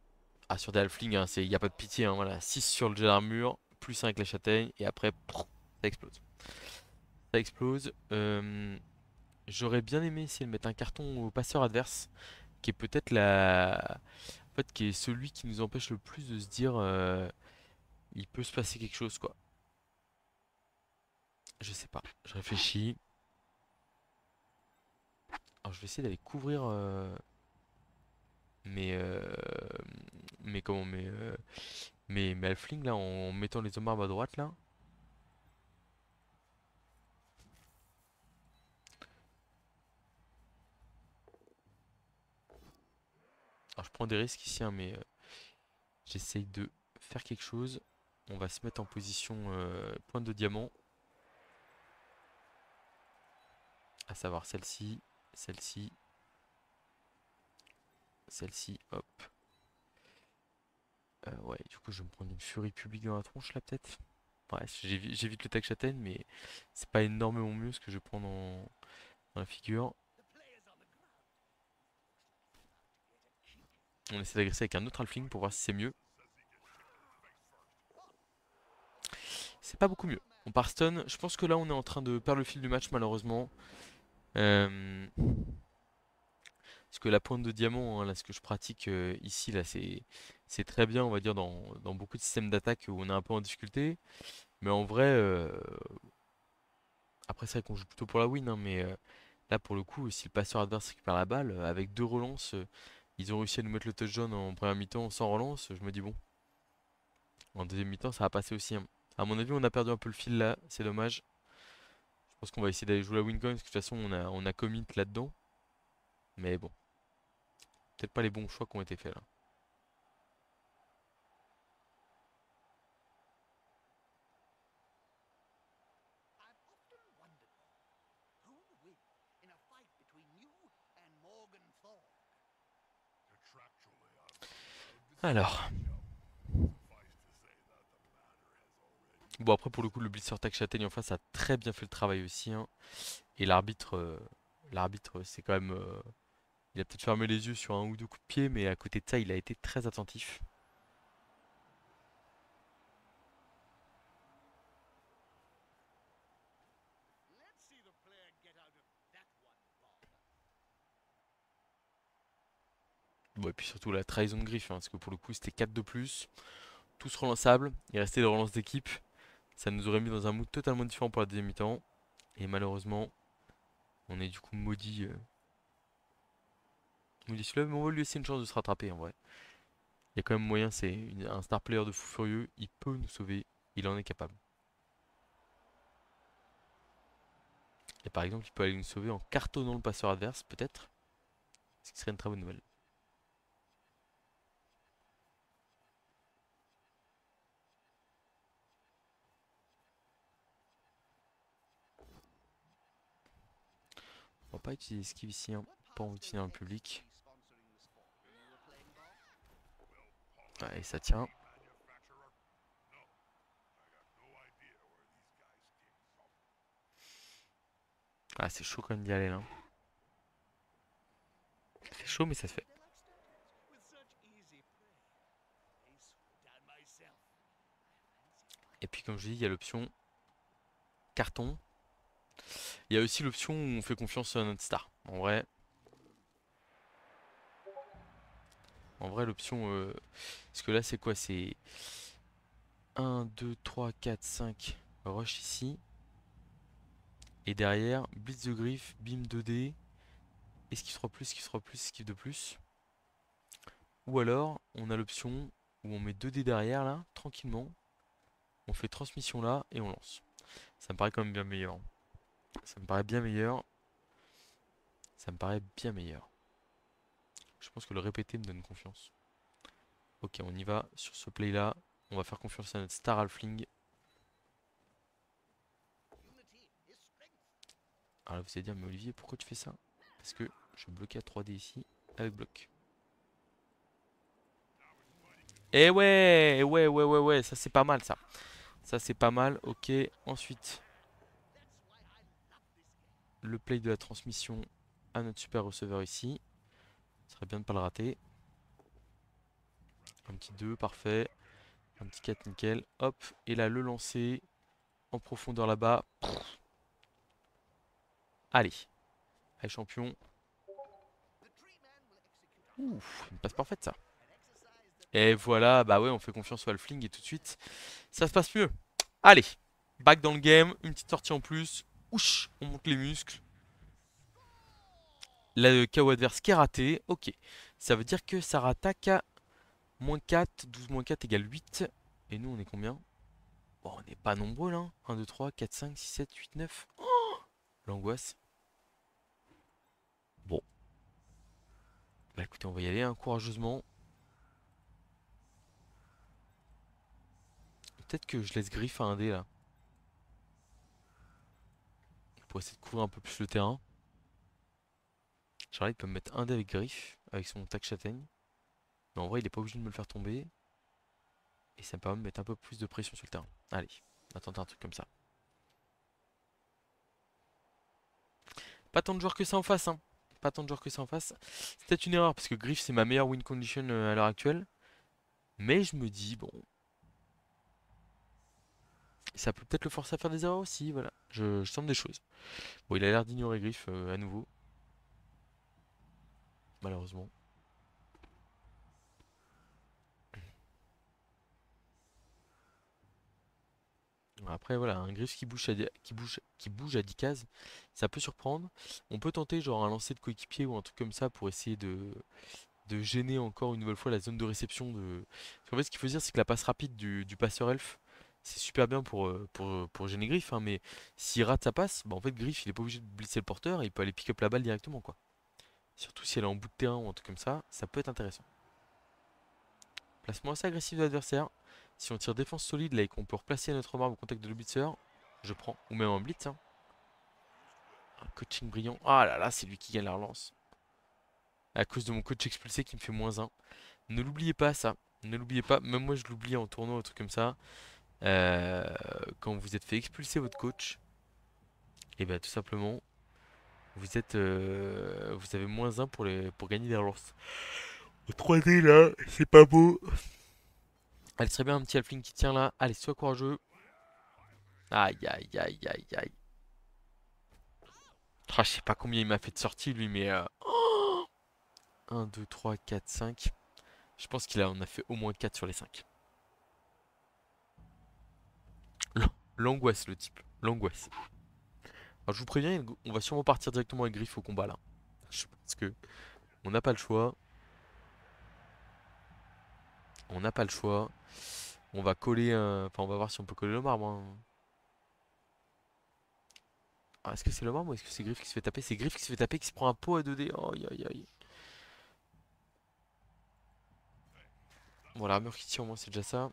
A: Ah, sur des halflings, hein, il n'y a pas de pitié, hein, voilà. 6 sur le jet d'armure, plus 1 avec la châtaigne, et après, ça explose. Ça explose. J'aurais bien aimé essayer de mettre un carton au passeur adverse, qui est peut-être la... En fait, qui est celui qui nous empêche le plus de se dire il peut se passer quelque chose, quoi. Je sais pas, je réfléchis. Alors, je vais essayer d'aller couvrir mes, mes, comment, mes halflings, là, en mettant les hommes à droite, là. Alors, je prends des risques ici, hein, mais j'essaye de faire quelque chose. On va se mettre en position pointe de diamant. À savoir celle-ci, celle-ci, celle-ci, hop. Ouais, du coup, je vais me prendre une furie publique dans la tronche là, peut-être. Ouais, j'évite le tag châtaigne, mais c'est pas énormément mieux ce que je prends dans la figure. On essaie d'agresser avec un autre halfling pour voir si c'est mieux. C'est pas beaucoup mieux. On part stun. Je pense que là, on est en train de perdre le fil du match, malheureusement. Euh, Parce que la pointe de diamant, hein, là, ce que je pratique ici, là, c'est très bien, on va dire, dans beaucoup de systèmes d'attaque où on est un peu en difficulté. Mais en vrai, après, c'est vrai qu'on joue plutôt pour la win, hein, mais là, pour le coup, si le passeur adverse récupère la balle, avec 2 relances, ils ont réussi à nous mettre le touchdown en première mi-temps sans relance. Je me dis, bon, en deuxième mi-temps, ça va passer aussi, hein. À mon avis, on a perdu un peu le fil là, c'est dommage. Je pense qu'on va essayer d'aller jouer la win coin, parce que de toute façon, on a commit là-dedans. Mais bon, peut-être pas les bons choix qui ont été faits là. Alors, bon, après, pour le coup, le blitzer tag châtaigne en face a très bien fait le travail aussi, hein. Et l'arbitre, c'est quand même. Il a peut-être fermé les yeux sur un ou deux coups de pied, mais à côté de ça, il a été très attentif. Bon, et puis surtout la trahison de griffe, hein, parce que pour le coup, c'était 4 de plus, tous relançables. Il restait des relances d'équipe. Ça nous aurait mis dans un mood totalement différent pour la deuxième mi-temps. Et malheureusement, on est du coup maudit. Maudit celui-là, mais on va lui laisser une chance de se rattraper en vrai. Il y a quand même moyen, c'est un star player de fou furieux. Il peut nous sauver, il en est capable. Et par exemple, il peut aller nous sauver en cartonnant le passeur adverse, peut-être. Ce qui serait une très bonne nouvelle. On va pas utiliser esquive ici, hein. Pas envie de finir en public. Ouais, et ça tient. Ah, c'est chaud quand même d'y aller là. C'est chaud, mais ça se fait. Et puis comme je dis, il y a l'option carton. Il y a aussi l'option où on fait confiance à notre star. En vrai l'option... Parce que là, c'est quoi? C'est 1, 2, 3, 4, 5. Rush ici. Et derrière, blitz de griffe, beam 2D. Esquive 3+, esquive 3+, esquive de plus. Ou alors, on a l'option où on met 2D derrière, là, tranquillement. On fait transmission là et on lance. Ça me paraît quand même bien meilleur. Ça me paraît bien meilleur. Ça me paraît bien meilleur. Je pense que le répéter me donne confiance. Ok, on y va sur ce play là. On va faire confiance à notre star Halfling. Alors là, vous allez dire, mais Olivier, pourquoi tu fais ça? Parce que je vais bloquer à 3D ici avec bloc. Eh ouais, ouais, ouais, ouais, ouais, ça c'est pas mal ça. Ça c'est pas mal, ok. Ensuite, le play de la transmission à notre super receveur ici. Ce serait bien de ne pas le rater. Un petit 2, parfait. Un petit 4, nickel. Hop, et là le lancer en profondeur là-bas. Allez, allez champion. Ouf, une passe parfaite ça. Et voilà, bah ouais, on fait confiance au Halfling et tout de suite, ça se passe mieux. Allez, back dans le game, une petite sortie en plus. Ouch, on monte les muscles. Le KO adverse qui est raté, ok. Ça veut dire que ça rattaque à -4, 12 -4 égale 8. Et nous, on est combien? Bon, on n'est pas nombreux là. 1, 2, 3, 4, 5, 6, 7, 8, 9. L'angoisse. Bon, bah écoutez, on va y aller hein, courageusement. Peut-être que je laisse griffe à un dé là. Pour essayer de couvrir un peu plus le terrain. Charlie peut me mettre un dé avec griffe, avec son tac châtaigne. Mais en vrai, il est pas obligé de me le faire tomber. Et ça me permet de mettre un peu plus de pression sur le terrain. Allez, on va tenter un truc comme ça. Pas tant de joueurs que ça en face, hein. Pas tant de joueurs que ça en face. C'est peut-être une erreur parce que Griff c'est ma meilleure win condition à l'heure actuelle. Mais je me dis, bon, ça peut peut-être le forcer à faire des erreurs aussi. Voilà, je tente des choses. Bon, il a l'air d'ignorer Griff à nouveau, malheureusement. Après, voilà, un Griff qui bouge à 10 cases, ça peut surprendre. On peut tenter genre un lancer de coéquipier ou un truc comme ça pour essayer de gêner encore une nouvelle fois la zone de réception de. Parce qu'en fait, ce qu'il faut se dire, c'est que la passe rapide du passeur elfe, c'est super bien pour gêner Griff, hein, mais s'il rate sa passe, bah en fait, Griff, il est pas obligé de blitzer le porteur et il peut aller pick up la balle directement, quoi. Surtout si elle est en bout de terrain ou un truc comme ça peut être intéressant. Placement assez agressif de l'adversaire. Si on tire défense solide là et qu'on peut replacer notre marque au contact de le blitzer, je prends. Ou même un blitz, hein. Un coaching brillant. Ah là là, c'est lui qui gagne la relance. À cause de mon coach expulsé qui me fait -1. Ne l'oubliez pas ça. Ne l'oubliez pas. Même moi je l'oublie en tournoi, un truc comme ça. Euh, Quand vous êtes fait expulser votre coach, et bien tout simplement, vous avez -1 pour gagner des relances. Au 3D là, c'est pas beau. Allez, serait bien un petit halfling qui tient là. Allez, sois courageux. Aïe aïe aïe aïe aïe. Ah, je sais pas combien il m'a fait de sorties lui, mais 1, 2, 3, 4, 5. Je pense qu'il en a fait au moins 4 sur les 5. L'angoisse, le type. L'angoisse. Alors, je vous préviens, on va sûrement partir directement avec Griff au combat là. Je pense que on n'a pas le choix. On n'a pas le choix. On va coller un. Enfin, on va voir si on peut coller le marbre, hein. Ah, est-ce que c'est le marbre ou est-ce que c'est Griff qui se fait taper? C'est Griff qui se fait taper, qui se prend un pot à 2D. Aïe aïe aïe. Bon, l'armure qui tire, au moins, c'est déjà ça.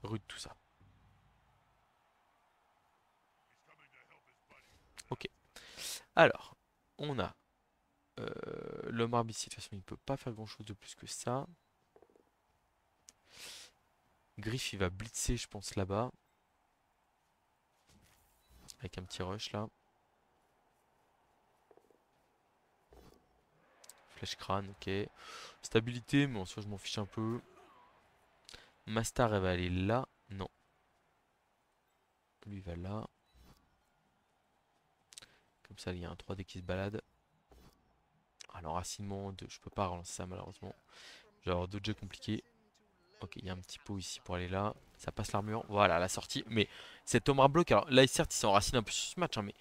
A: Rude tout ça. Ok. Alors, on a l'homme arbre ici. De toute façon, il peut pas faire grand chose de plus que ça. Griff, il va blitzer, je pense, là-bas. Avec un petit rush là. Flèche crâne, ok. Stabilité, mais en soi je m'en fiche un peu. Mastar elle va aller là. Non. Lui il va là. Comme ça il y a un 3D qui se balade. Ah, l'enracinement, je peux pas relancer ça malheureusement. Je vais avoir d'autres jeux compliqués. Ok, il y a un petit pot ici pour aller là. Ça passe l'armure. Voilà, la sortie. Mais cet Omar bloc, alors là, certes, il s'enracine un peu sur ce match, hein, mais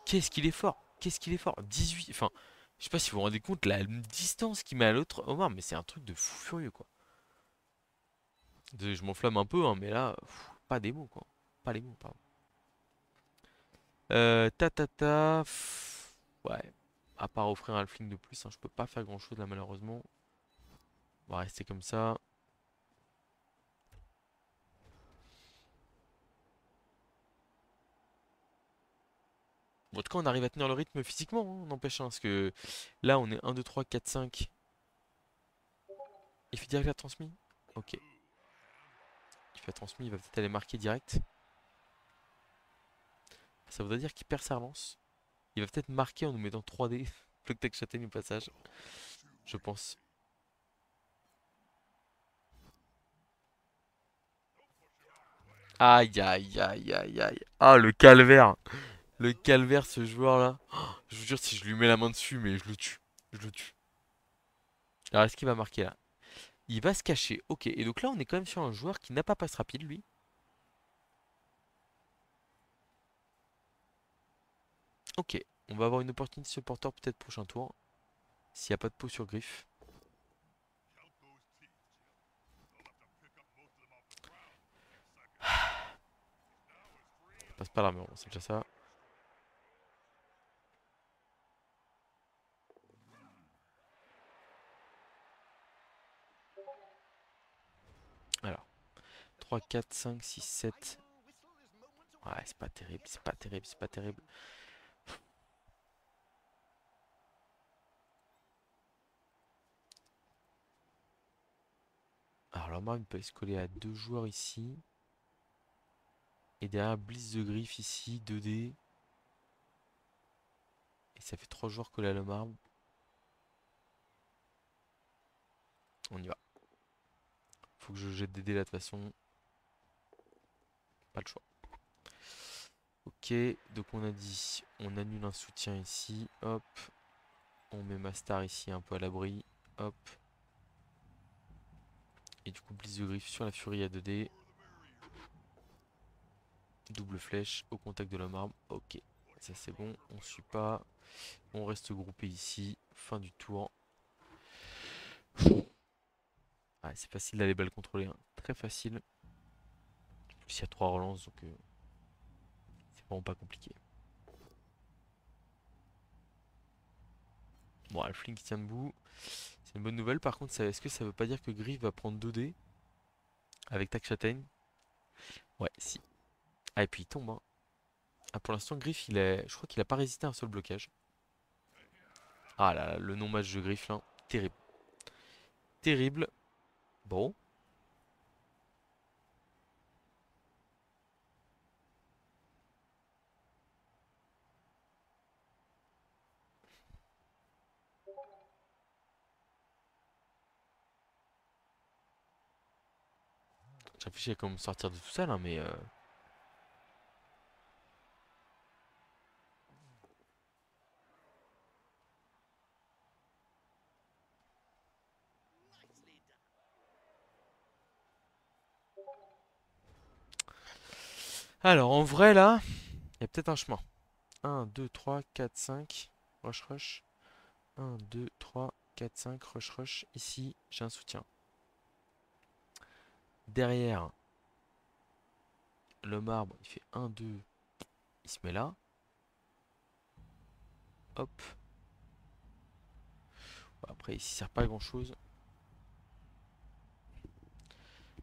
A: qu'est-ce qu'il est fort! Qu'est-ce qu'il est fort! 18. Enfin, je sais pas si vous vous rendez compte la distance qu'il met à l'autre Omar, mais c'est un truc de fou furieux, quoi. Désolé, je m'enflamme un peu, hein, mais là, pas des mots, quoi. Pas les mots, pardon. Ouais. À part offrir un fling de plus, hein, je peux pas faire grand chose là, malheureusement. On va rester comme ça. Bon, en tout cas, on arrive à tenir le rythme physiquement, hein, n'empêche, hein, parce que là, on est 1, 2, 3, 4, 5. Il fait direct la transmis? Ok. Il fait la transmis, il va peut-être aller marquer direct. Ça voudrait dire qu'il perd sa relance. Il va peut-être marquer en nous mettant 3D. Bloc tech châtaigne au passage. Je pense. Aïe, aïe, aïe, aïe, aïe. Ah, le calvaire. Le calvaire, ce joueur-là. Oh, je vous jure, si je lui mets la main dessus, mais je le tue. Je le tue. Alors, est-ce qu'il va marquer là? Il va se cacher. Ok. Et donc là, on est quand même sur un joueur qui n'a pas passe rapide, lui. Ok. On va avoir une opportunité supporter peut-être prochain tour. S'il n'y a pas de pot sur griffe. Passe pas l'armure, c'est déjà ça. Alors, 3, 4, 5, 6, 7. Ouais, c'est pas terrible, c'est pas terrible, c'est pas terrible. Alors, l'Omar peut se coller à deux joueurs ici. Et derrière, Blitz de Griffe ici, 2D. Et ça fait 3 joueurs collés à l'Omar. On y va. Faut que je jette des dés là de toute façon. Pas le choix. Ok, donc on a dit, on annule un soutien ici. Hop. On met ma star ici un peu à l'abri. Hop. Et du coup, Blitz de Griffe sur la Furie à 2D. Double flèche au contact de l'homme arbre. Ok, ça c'est bon. On suit pas. On reste groupé ici. Fin du tour. Ah, c'est facile d'aller balle contrôler, hein. Très facile. En plus, il y a 3 relances, donc c'est vraiment pas compliqué. Bon, Alfling qui tient debout. C'est une bonne nouvelle. Par contre, est-ce que ça veut pas dire que Griff va prendre 2D avec Tac Châtaigne? Ouais, si. Ah, et puis il tombe, hein. Ah, pour l'instant, Griff, je crois qu'il a pas résisté à un seul blocage. Ah là là, le non-match de Griff là. Terrible. Terrible. Bon. J'ai réfléchi à comment sortir de tout ça là, mais alors, en vrai, là, il y a peut-être un chemin. 1, 2, 3, 4, 5. Rush, rush. 1, 2, 3, 4, 5. Rush, rush. Ici, j'ai un soutien. Derrière, le marbre, il fait 1, 2. Il se met là. Hop. Après, ici, ça sert pas à grand-chose.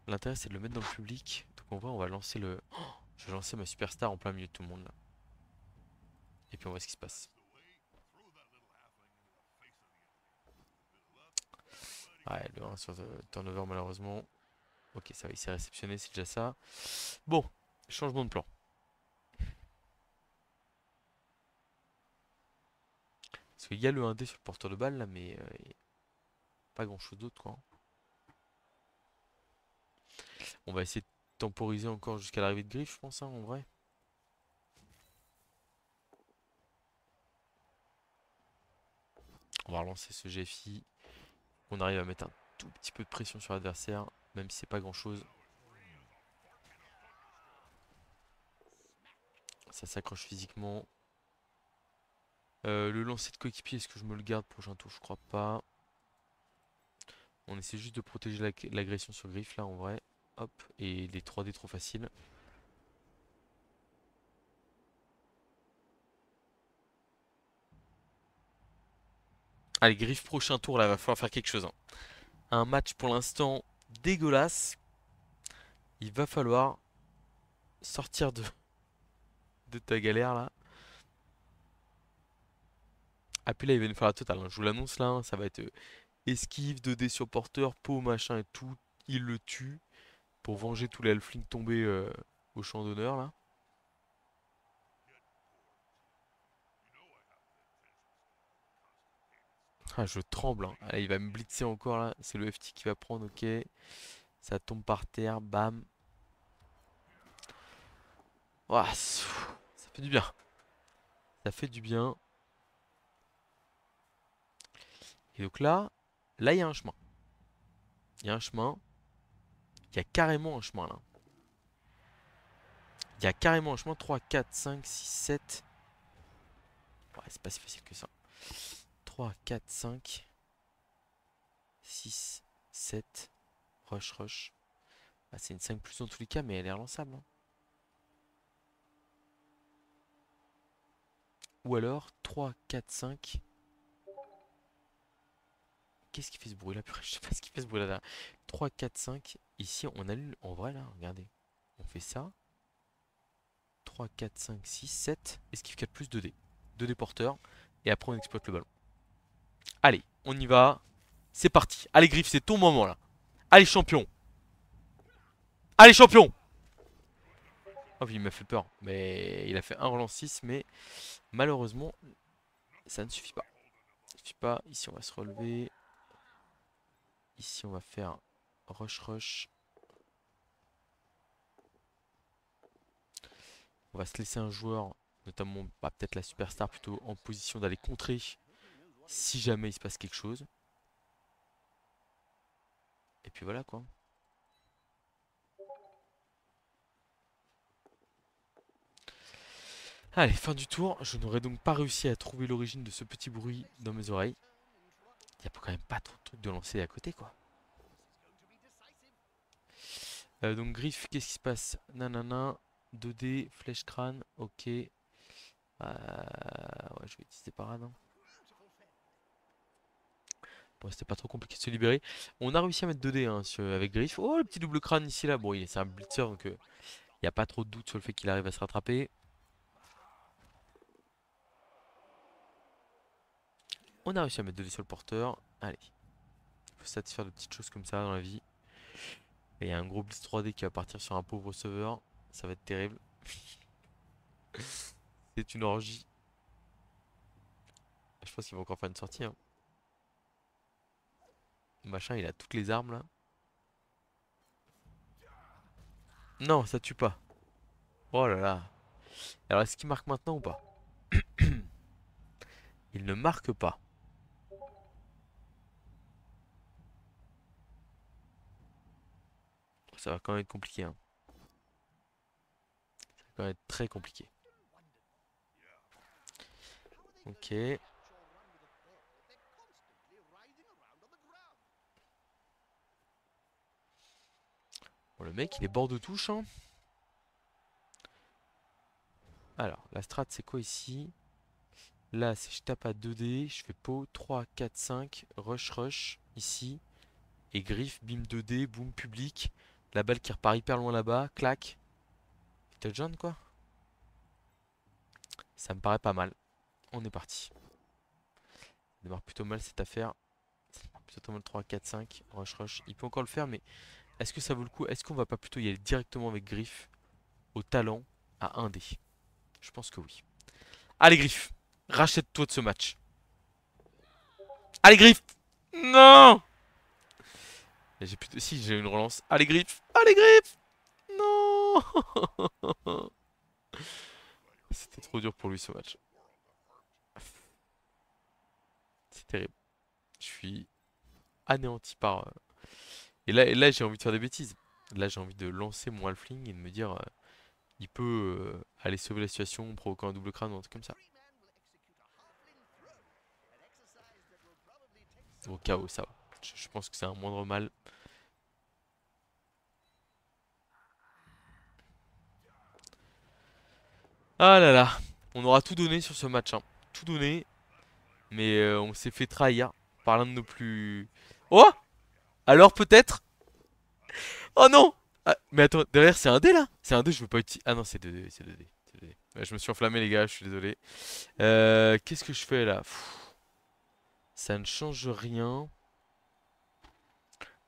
A: L'intérêt, c'est de le mettre dans le public. Donc, on va lancer le... Oh, je vais lancer ma superstar en plein milieu de tout le monde, là. Et puis, on voit ce qui se passe. Ouais, le 1 sur turnover, malheureusement. Ok, ça va, il s'est réceptionné, c'est déjà ça. Bon, changement de plan. Parce qu'il y a le 1D sur le porteur de balle là, mais pas grand chose d'autre quoi. On va essayer de temporiser encore jusqu'à l'arrivée de Griff, je pense, hein, en vrai. On va relancer ce GFI. On arrive à mettre un tout petit peu de pression sur l'adversaire, même si c'est pas grand chose. Ça s'accroche physiquement. Le lancer de coéquipier, est-ce que je me le garde prochain tour? Je crois pas. On essaie juste de protéger l'agression sur Griff là en vrai. Hop, et les 3D trop faciles. Allez, Griff prochain tour là, va falloir faire quelque chose, hein. Un match pour l'instant dégueulasse. Il va falloir sortir de ta galère là. Ah puis là il va nous faire la totale, hein. Je vous l'annonce là, hein, ça va être esquive, 2D sur porteur, pot machin et tout. Il le tue pour venger tous les halflings tombés au champ d'honneur là. Ah, je tremble, hein. Allez, il va me blitzer encore là. C'est le FT qui va prendre, ok. Ça tombe par terre, bam. Ouah, ça fait du bien. Ça fait du bien. Et donc là, il y a un chemin. Il y a un chemin. Il y a carrément un chemin là. Il y a carrément un chemin. 3, 4, 5, 6, 7. Ouais, c'est pas si facile que ça. 3, 4, 5, 6, 7. Rush, rush. Ah, c'est une 5 plus dans tous les cas, mais elle est relançable, hein. Ou alors 3, 4, 5. Qu'est-ce qui fait ce bruit là? Purée, je sais pas ce qui fait ce bruit là derrière. 3, 4, 5. Ici, on allume en vrai là. Regardez. On fait ça. 3, 4, 5, 6, 7. Esquive 4 plus 2D. 2D porteur. Et après, on exploite le ballon. Allez, on y va. C'est parti. Allez, Griff, c'est ton moment là. Allez, champion. Allez, champion. Oh, il m'a fait peur. Mais il a fait un relance 6. Mais malheureusement, ça ne suffit pas. Ça ne suffit pas. Ici, on va se relever. Ici, on va faire rush rush. On va se laisser un joueur, notamment peut-être la superstar plutôt, en position d'aller contrer si jamais il se passe quelque chose. Et puis voilà quoi. Allez, fin du tour. Je n'aurais donc pas réussi à trouver l'origine de ce petit bruit dans mes oreilles. Il n'y a quand même pas trop de trucs de lancer à côté quoi. Donc Griff, qu'est-ce qui se passe? Nanana, 2D, flèche crâne, ok. Ouais, je vais utiliser parade, hein. Bon, c'était pas trop compliqué de se libérer. On a réussi à mettre 2D hein, avec Griff. Oh, le petit double crâne ici là. Bon, c'est un blitzer donc il n'y a pas trop de doute sur le fait qu'il arrive à se rattraper. On a réussi à mettre 2D sur le porteur. Allez. Il faut satisfaire de petites choses comme ça dans la vie. Et il y a un gros blitz 3D qui va partir sur un pauvre receveur. Ça va être terrible. C'est une orgie. Je pense qu'il va encore faire une sortie, hein. Machin, il a toutes les armes là. Non, ça tue pas. Oh là là. Alors, est-ce qu'il marque maintenant ou pas? Il ne marque pas. Ça va quand même être compliqué, hein. Ça va quand même être très compliqué. Ok. Bon, le mec, il est bord de touche, hein. Alors, la strat, c'est quoi ici? Là, je tape à 2D, je fais pot, 3, 4, 5, rush, rush, ici. Et griffe, bim 2D, boom, public. La balle qui repart hyper loin là-bas, clac. Touchdown, quoi. Ça me paraît pas mal. On est parti. Ça démarre plutôt mal cette affaire. Ça démarre plutôt mal 3, 4, 5, rush, rush. Il peut encore le faire, mais est-ce que ça vaut le coup? Est-ce qu'on va pas plutôt y aller directement avec griffe au talent à 1D? Je pense que oui. Allez, griffe, rachète-toi de ce match. Allez, Griff! Non! J'ai plus de... Si, j'ai une relance. Allez, Griff! Allez, Griff! Non! C'était trop dur pour lui ce match. C'est terrible. Je suis anéanti par... et là j'ai envie de faire des bêtises. Là, j'ai envie de lancer mon halfling et de me dire... il peut aller sauver la situation en provoquant un double crâne ou un truc comme ça. Au chaos, ça va. Je pense que c'est un moindre mal. Ah là là. On aura tout donné sur ce match, hein. Tout donné. Mais on s'est fait trahir par l'un de nos plus... Oh! Alors peut-être? Oh non! Ah, mais attends, derrière c'est un dé là? C'est un dé, je veux pas utiliser. Ah non, c'est 2 dés, c'est 2 dés. C'est 2 dés. Ouais, je me suis enflammé les gars, je suis désolé. Qu'est-ce que je fais là? Ça ne change rien.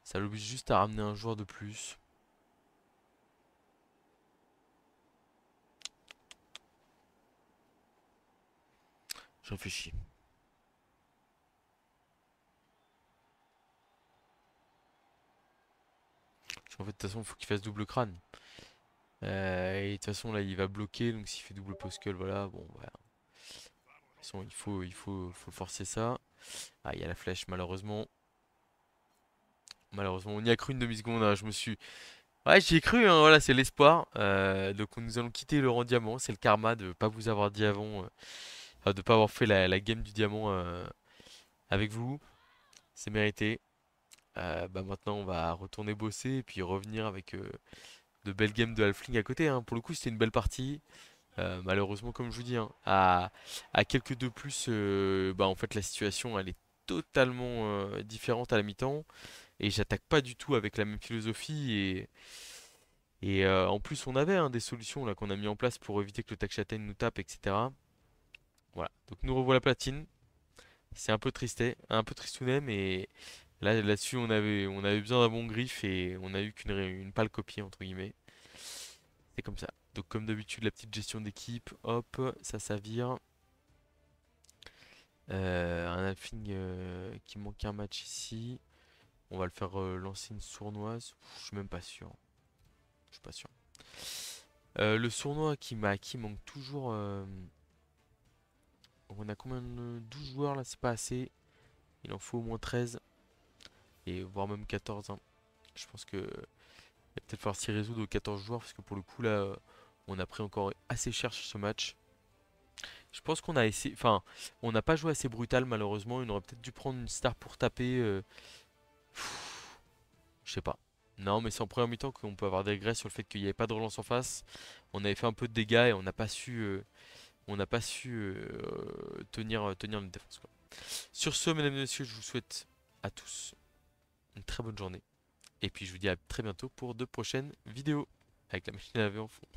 A: Ça l'oblige juste à ramener un joueur de plus. Je réfléchis. Parce qu'en fait, de toute façon, il faut qu'il fasse double crâne. Et de toute façon, là, il va bloquer. Donc, s'il fait double poskel, voilà. Bon, voilà. De toute façon, faut forcer ça. Ah, il y a la flèche, malheureusement. Malheureusement, on y a cru une demi-seconde, hein. Je me suis. Ouais, j'y ai cru, hein, voilà, c'est l'espoir. Donc, nous allons quitter Laurent Diamant. C'est le karma de pas vous avoir dit avant. Enfin, de pas avoir fait la game du diamant avec vous. C'est mérité. Bah, maintenant, on va retourner bosser et puis revenir avec de belles games de Halfling à côté, hein. Pour le coup, c'était une belle partie. Malheureusement, comme je vous dis, hein, à quelques de plus, bah, en fait, la situation elle est totalement différente à la mi-temps. Et j'attaque pas du tout avec la même philosophie. Et en plus, on avait hein, des solutions là qu'on a mis en place pour éviter que le Tac nous tape, etc. Voilà. Donc nous revoilà platine. C'est un peu tristé, un peu tristounet, mais là-dessus, on avait besoin d'un bon griffe et on a eu qu'une pâle copie, entre guillemets. C'est comme ça. Donc comme d'habitude, la petite gestion d'équipe, hop, ça vire. Un halfling qui manque un match ici. On va le faire lancer une sournoise. Je suis même pas sûr. Je suis pas sûr. Le sournois qui m'a acquis manque toujours. On a combien de 12 joueurs là? C'est pas assez. Il en faut au moins 13. Et voire même 14, hein. Je pense que il va peut-être falloir s'y résoudre aux 14 joueurs. Parce que pour le coup là, on a pris encore assez cher sur ce match. Je pense qu'on a essayé. Enfin, on n'a pas joué assez brutal malheureusement. Il aurait peut-être dû prendre une star pour taper. Je sais pas. Non, mais c'est en première mi-temps qu'on peut avoir des regrets sur le fait qu'il n'y avait pas de relance en face. On avait fait un peu de dégâts et on n'a pas su tenir notre défense, quoi. Sur ce, mesdames et messieurs, je vous souhaite à tous une très bonne journée. Et puis je vous dis à très bientôt pour de prochaines vidéos avec la machine à laver en fond.